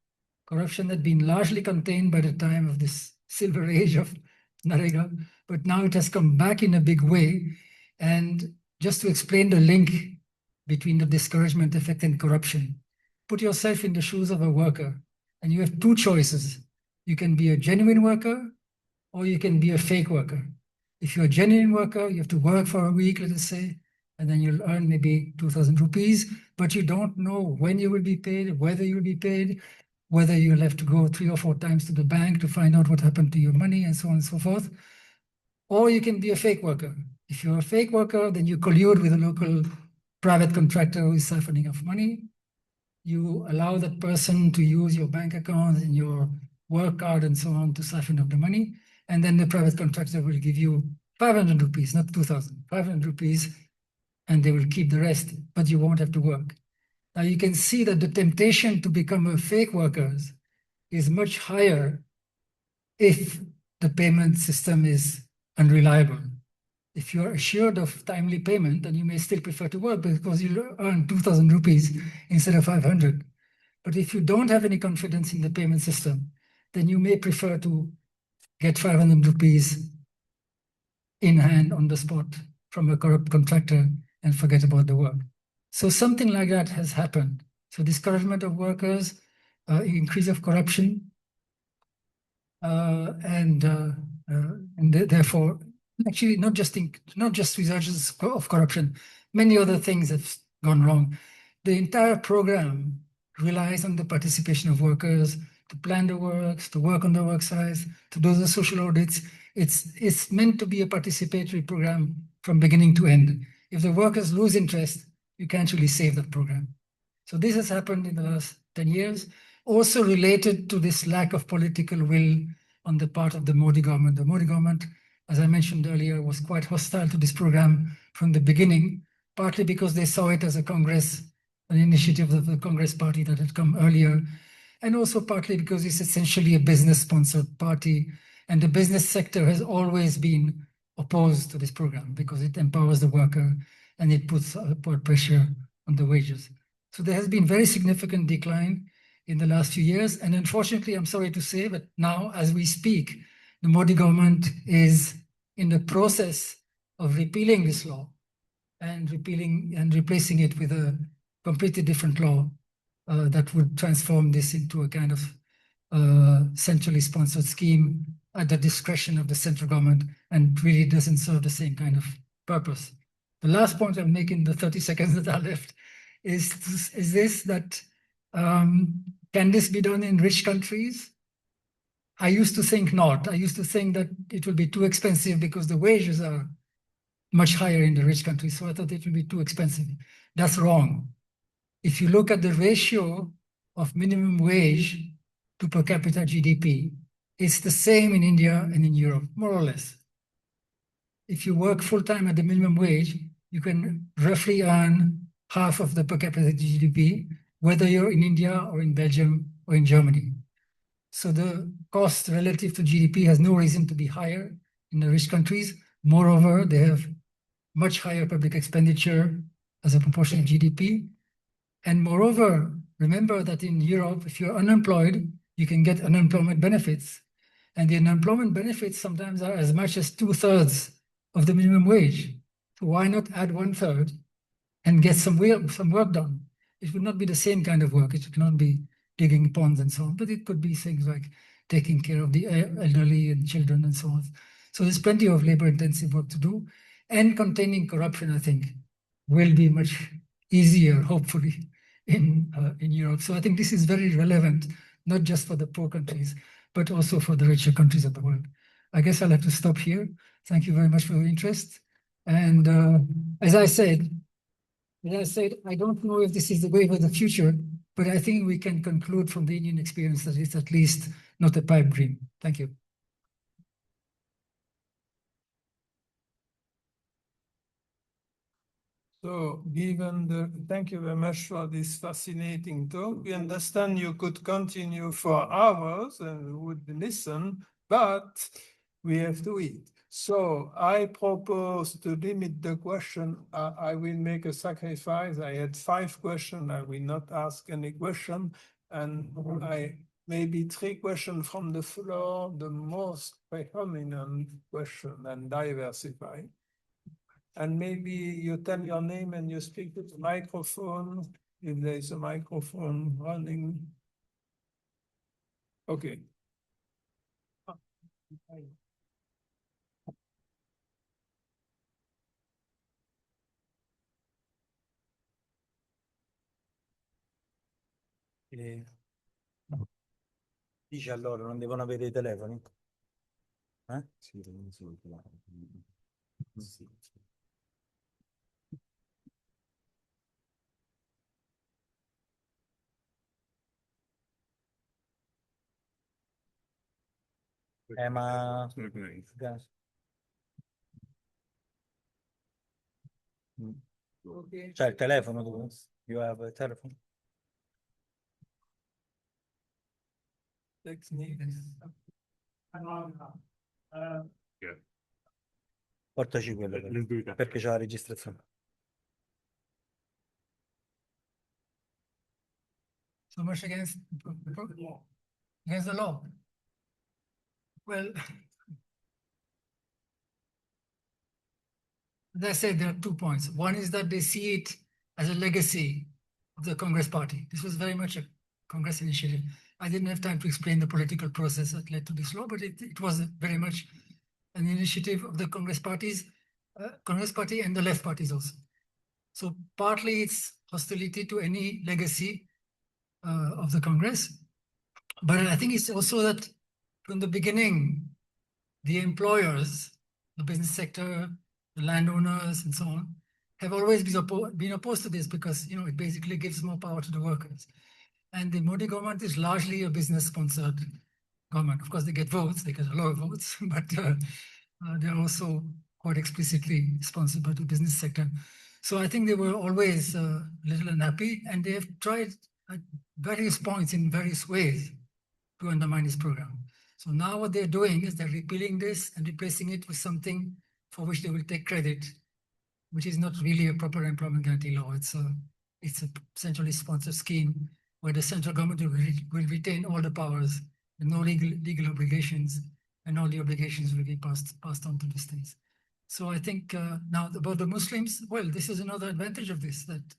Corruption had been largely contained by the time of this silver age of NAREGA, but now it has come back in a big way. And just to explain the link between the discouragement effect and corruption, put yourself in the shoes of a worker, and you have two choices. You can be a genuine worker, or you can be a fake worker. If you're a genuine worker, you have to work for a week, let us say, and then you'll earn maybe 2,000 rupees, but you don't know when you will be paid, whether you will be paid, whether you'll have to go 3 or 4 times to the bank to find out what happened to your money, and so on and so forth. Or you can be a fake worker. If you're a fake worker, then you collude with a local private contractor who is siphoning off money. You allow that person to use your bank account and your work card and so on to siphon off the money. And then the private contractor will give you 500 rupees, not 2,000, 500 rupees, and they will keep the rest, but you won't have to work. Now you can see that the temptation to become a fake worker is much higher if the payment system is unreliable. If you're assured of timely payment, then you may still prefer to work because you'll earn 2,000 rupees instead of 500. But if you don't have any confidence in the payment system, then you may prefer to get 500 rupees in hand on the spot from a corrupt contractor and forget about the work. So something like that has happened. So discouragement of workers, increase of corruption, and therefore, actually not just resurgence of corruption, many other things have gone wrong. The entire program relies on the participation of workers to plan the works, to work on the work sites, to do the social audits. It's meant to be a participatory program from beginning to end. If the workers lose interest, you can't really save that program. So this has happened in the last 10 years, also related to this lack of political will on the part of the Modi government. The Modi government, as I mentioned earlier, was quite hostile to this program from the beginning, partly because they saw it as an initiative of the Congress party that had come earlier, and also partly because it's essentially a business-sponsored party, and the business sector has always been opposed to this program because it empowers the worker and it puts upward pressure on the wages. So there has been very significant decline in the last few years. And unfortunately, I'm sorry to say, but now as we speak, the Modi government is in the process of repealing this law and replacing it with a completely different law that would transform this into a kind of centrally sponsored scheme at the discretion of the central government and really doesn't serve the same kind of purpose. The last point I'll make in the 30 seconds that are left is this, that can this be done in rich countries? I used to think not. I used to think that it will be too expensive because the wages are much higher in the rich countries. So I thought it would be too expensive. That's wrong. If you look at the ratio of minimum wage to per capita GDP, it's the same in India and in Europe, more or less. if you work full-time at the minimum wage, you can roughly earn half of the per capita GDP, whether you're in India or in Belgium or in Germany. So the cost relative to GDP has no reason to be higher in the rich countries. Moreover, they have much higher public expenditure as a proportion of GDP. And moreover, remember that in Europe, if you're unemployed, you can get unemployment benefits. And the unemployment benefits sometimes are as much as 2/3 of the minimum wage. So why not add 1/3 and get some work done? It would not be the same kind of work. It would not be digging ponds and so on, but it could be things like taking care of the elderly and children and so on. So there's plenty of labor-intensive work to do. And containing corruption, I think, will be much easier, hopefully, in Europe. So I think this is very relevant, not just for the poor countries, but also for the richer countries of the world. I guess I'll have to stop here. Thank you very much for your interest. And as I said, I don't know if this is the way for the future, but I think we can conclude from the Indian experience that it's at least not a pipe dream. Thank you. So thank you very much for this fascinating talk. We understand you could continue for hours and we would listen, but we have to eat. So I propose to limit the question. I will make a sacrifice. I had 5 questions. I will not ask any question. And maybe 3 questions from the floor, the most predominant question, and diversify. And maybe you tell your name and you speak to the microphone, if there's a microphone running. Okay. Dice allora, non devono avere i telefoni? Sì, devono solo i telefoni. Sì. Ma... C'è il telefono tu? You have a telephone? Portaci quello perché c'è la registrazione. So much against the law. Well, as I said, there are 2 points. One is that they see it as a legacy of the Congress Party. This was very much a Congress initiative. I didn't have time to explain the political process that led to this law, but it was very much an initiative of the Congress Party and the left parties also. So partly it's hostility to any legacy of the Congress, but I think it's also that from the beginning, the employers, the business sector, the landowners, and so on, have always been opposed to this because it basically gives more power to the workers. And the Modi government is largely a business-sponsored government. Of course, they get votes, they get a lot of votes, but they're also quite explicitly sponsored by the business sector. So I think they were always a little unhappy, and they have tried at various points in various ways to undermine this program. So now what they're doing is they're repealing this and replacing it with something for which they will take credit, which is not really a proper employment guarantee law. It's a centrally sponsored scheme where the central government will retain all the powers and no legal obligations, and all the obligations will be passed on to the states. So I think now about the Muslims, well, this is another advantage of this, that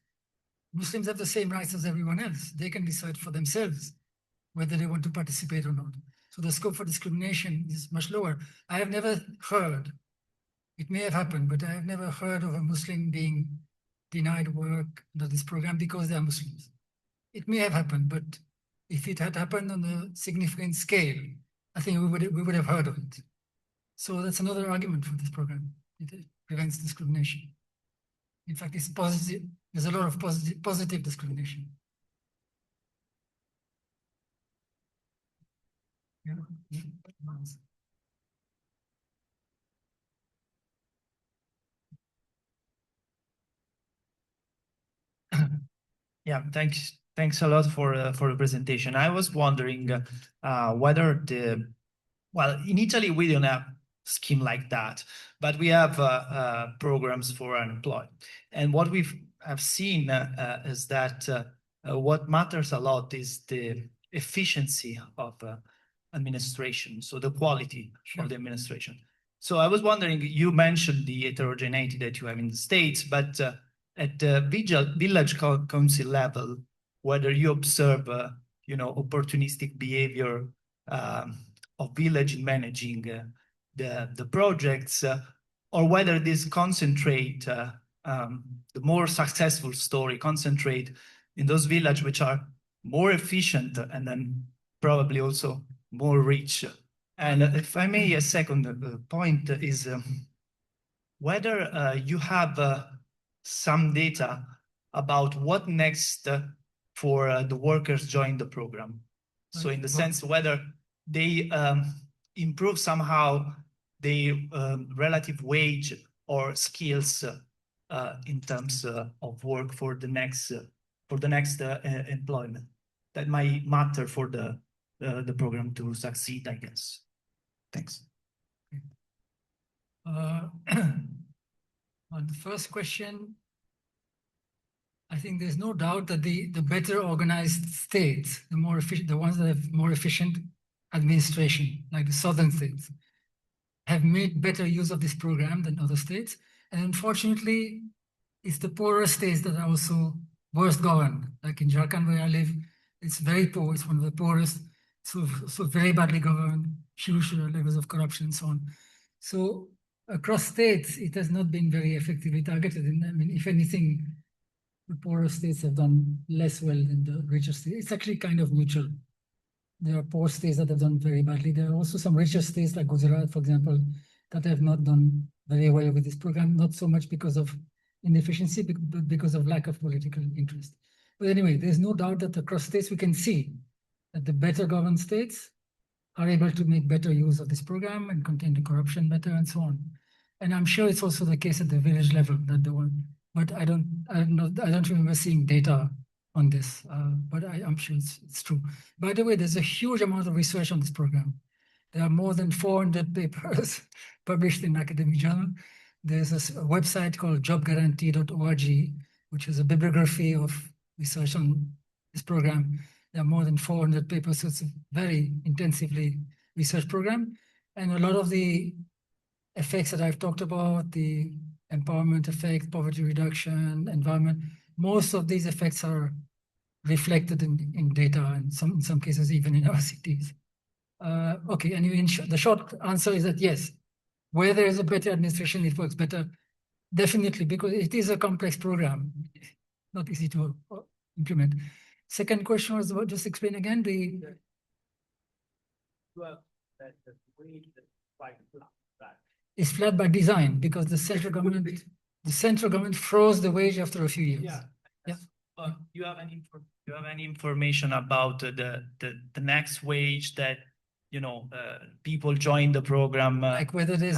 Muslims have the same rights as everyone else. They can decide for themselves whether they want to participate or not. So the scope for discrimination is much lower. I have never heard, it may have happened, but I have never heard of a Muslim being denied work under this program because they are Muslims. It may have happened, but if it had happened on a significant scale, I think we would have heard of it. So that's another argument for this program. It prevents discrimination. In fact, it's positive. There's a lot of positive discrimination. Yeah. Yeah, thanks a lot for the presentation. I was wondering whether well, in Italy we don't have scheme like that, but we have programs for unemployed. And what we have seen is that what matters a lot is the efficiency of administration, so the quality of the administration. So I was wondering, you mentioned the heterogeneity that you have in the States, but at the village council level, whether you observe, opportunistic behavior of village in managing the projects, or whether this concentrate, the more successful story concentrate in those villages which are more efficient and then probably also more rich. And if I may, a second point is whether you have some data about what next for the workers join the program. So in the sense whether they improve somehow the relative wage or skills in terms of work for the next employment. That might matter for the program to succeed, I guess. Thanks. On the first question, I think there's no doubt that the better organized states, the more efficient, the ones that have more efficient administration, like the southern states, have made better use of this program than other states. And unfortunately, it's the poorer states that are also worst governed. Like in Jharkhand, where I live, it's very poor. It's one of the poorest, so very badly governed, huge levels of corruption and so on. So across states, it has not been very effectively targeted. And I mean, if anything, the poorer states have done less well than the richer states. It's actually kind of neutral. There are poor states that have done very badly. There are also some richer states like Gujarat, for example, that have not done very well with this program, not so much because of inefficiency, but because of lack of political interest. But anyway, there's no doubt that across states, we can see that the better governed states are able to make better use of this program and contain the corruption better and so on. And I'm sure it's also the case at the village level that the one, but I don't remember seeing data on this, but I'm sure it's true. By the way, there's a huge amount of research on this program. There are more than 400 papers published in academic journal. There's a website called jobguarantee.org, which is a bibliography of research on this program. There are more than 400 papers, so it's a very intensively researched program. And a lot of the effects that I've talked about, the empowerment effect, poverty reduction, environment, most of these effects are reflected in data, and in some cases even in our cities. Okay, anyway, the short answer is that yes, where there is a better administration, it works better, definitely, because it is a complex program, not easy to implement. Second question was about, just explain again, it's flat by design because the central government froze the wage after a few years. Yeah. You have any information about the next wage that people join the program? Like whether there's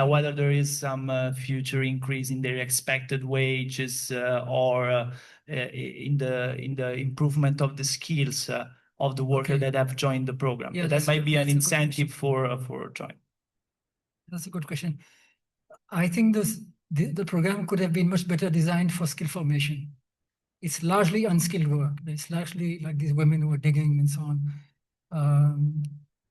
whether there is some future increase in their expected wages or in the improvement of the skills of the workers that have joined the program. Yeah, that might be an incentive for joining. That's a good question. I think the program could have been much better designed for skill formation. It's largely unskilled work. It's largely like these women who are digging and so on.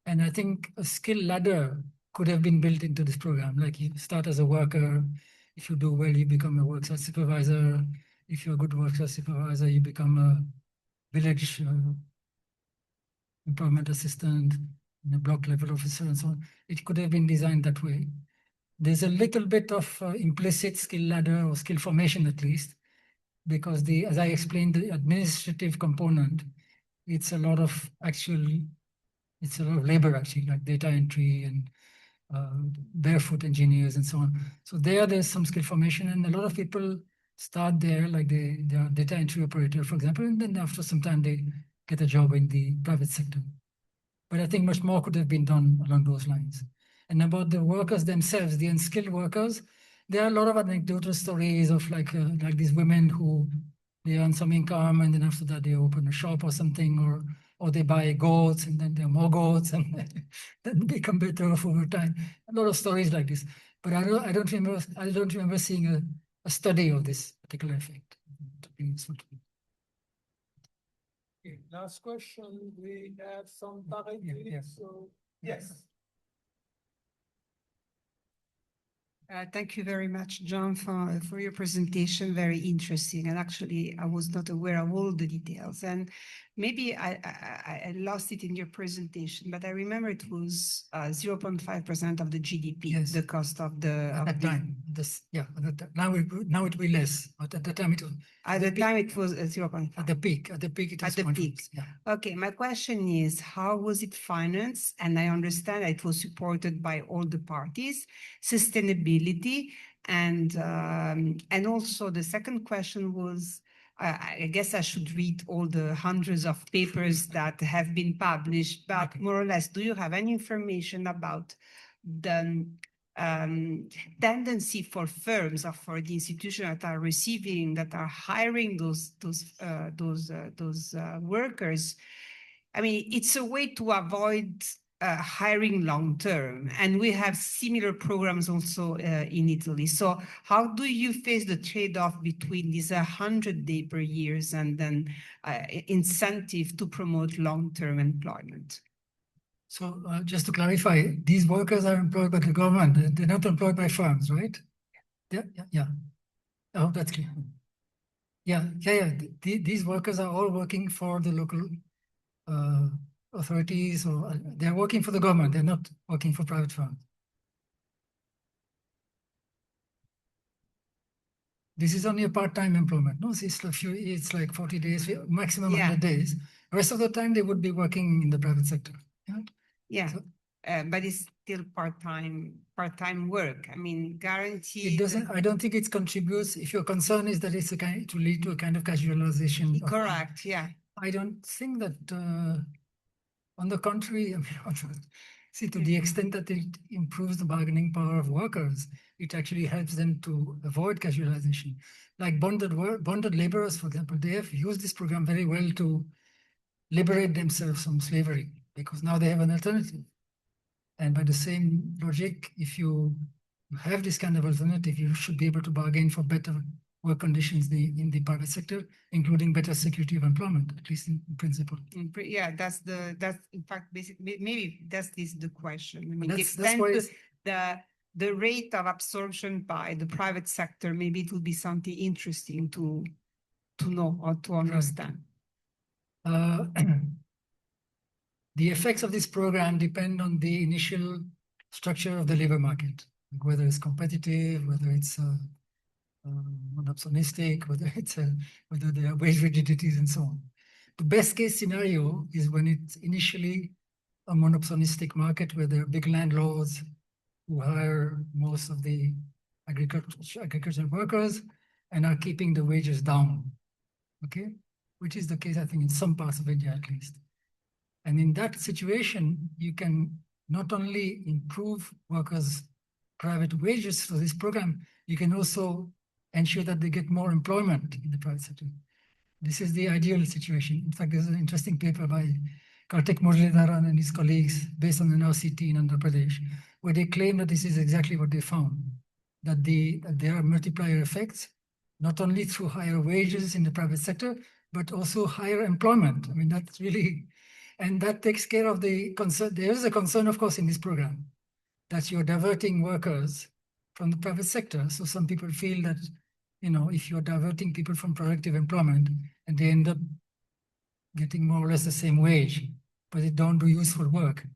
And I think a skill ladder could have been built into this program. Like you start as a worker. If you do well, you become a worksite supervisor. If you're a good worksite supervisor, you become a village employment assistant, a block level officer and so on. It could have been designed that way. There's a little bit of implicit skill ladder or skill formation at least, because as I explained, the administrative component, it's a lot of labor actually, like data entry and barefoot engineers and so on. So there's some skill formation, and a lot of people start there, like they are data entry operator, for example, and then after some time they get a job in the private sector. But I think much more could have been done along those lines. And about the workers themselves, the unskilled workers, there are a lot of anecdotal stories of like these women who they earn some income, and then after that they open a shop or something, or they buy goats, and then there are more goats, and then become better off over time. A lot of stories like this, but I don't remember seeing a study of this particular effect. To be useful to me. Okay, last question. We have some time. Yeah. So yes. Thank you very much, John, for your presentation. Very interesting. And actually, I was not aware of all the details. And maybe I lost it in your presentation, but I remember it was 0.5% of the GDP, Yes. the cost of the... At that time, now it will be less, but at the time it was... At the time it was 0.5. At the peak it was At the 0.5, peak. yeah. Okay, my question is, how was it financed? And I understand it was supported by all the parties, sustainability, and also the second question was, I guess I should read all the hundreds of papers that have been published, but Okay. more or less, do you have any information about the tendency for firms or for the institutions that are receiving, that are hiring those workers? I mean, it's a way to avoid hiring long term, and we have similar programs also in Italy. So how do you face the trade-off between these 100 days per year and then incentive to promote long-term employment? So just to clarify, these workers are employed by the government. They're not employed by firms, right? Yeah. Oh, that's clear. Yeah. These workers are all working for the local authorities, or they're working for the government. They're not working for private firms. This is only a part-time employment. No, it's like 40 days, maximum 100 days. The rest of the time they would be working in the private sector. Yeah. Yeah. So, but it's still part-time work. I mean, guaranteed. it doesn't. I don't think it contributes. If your concern is that it's to lead to a kind of casualization. Correct. Yeah. I don't think that. On the contrary, I mean, see, to the extent that it improves the bargaining power of workers, it actually helps them to avoid casualization. Like bonded laborers, for example, they have used this program very well to liberate themselves from slavery, because now they have an alternative. And by the same logic, if you have this kind of alternative, you should be able to bargain for better work conditions in the private sector, including better security of employment, at least in principle. Yeah, that's in fact basically maybe that's the question. I mean, That's why the rate of absorption by the private sector, maybe it would be something interesting to know or to understand. The effects of this program depend on the initial structure of the labor market, like whether it's competitive, whether it's monopsonistic, whether there are wage rigidities and so on. The best case scenario is when it's initially a monopsonistic market where there are big landlords who hire most of the agricultural workers and are keeping the wages down, okay? Which is the case, I think, in some parts of India at least. And in that situation, you can not only improve workers' private wages through this program, you can also ensure that they get more employment in the private sector. This is the ideal situation. In fact, there's an interesting paper by Kartik Muralidharan and his colleagues based on an RCT in Andhra Pradesh, where they claim that this is exactly what they found, that there are multiplier effects, not only through higher wages in the private sector, but also higher employment. I mean, that's really, and that takes care of the concern. There is a concern, of course, in this program, that you're diverting workers from the private sector. So some people feel that, if you're diverting people from productive employment and they end up getting more or less the same wage, but they don't do useful work,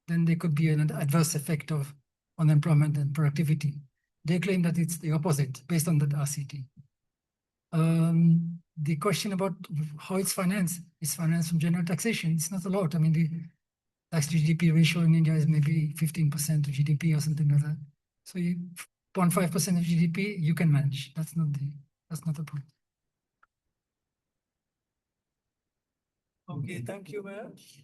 then there could be an adverse effect of unemployment and productivity. They claim that it's the opposite based on that RCT. The question about how it's financed from general taxation. It's not a lot. I mean, the tax to GDP ratio in India is maybe 15% of GDP or something like that. So 0.5% of GDP you can manage. That's not the point. Okay, thank you very much.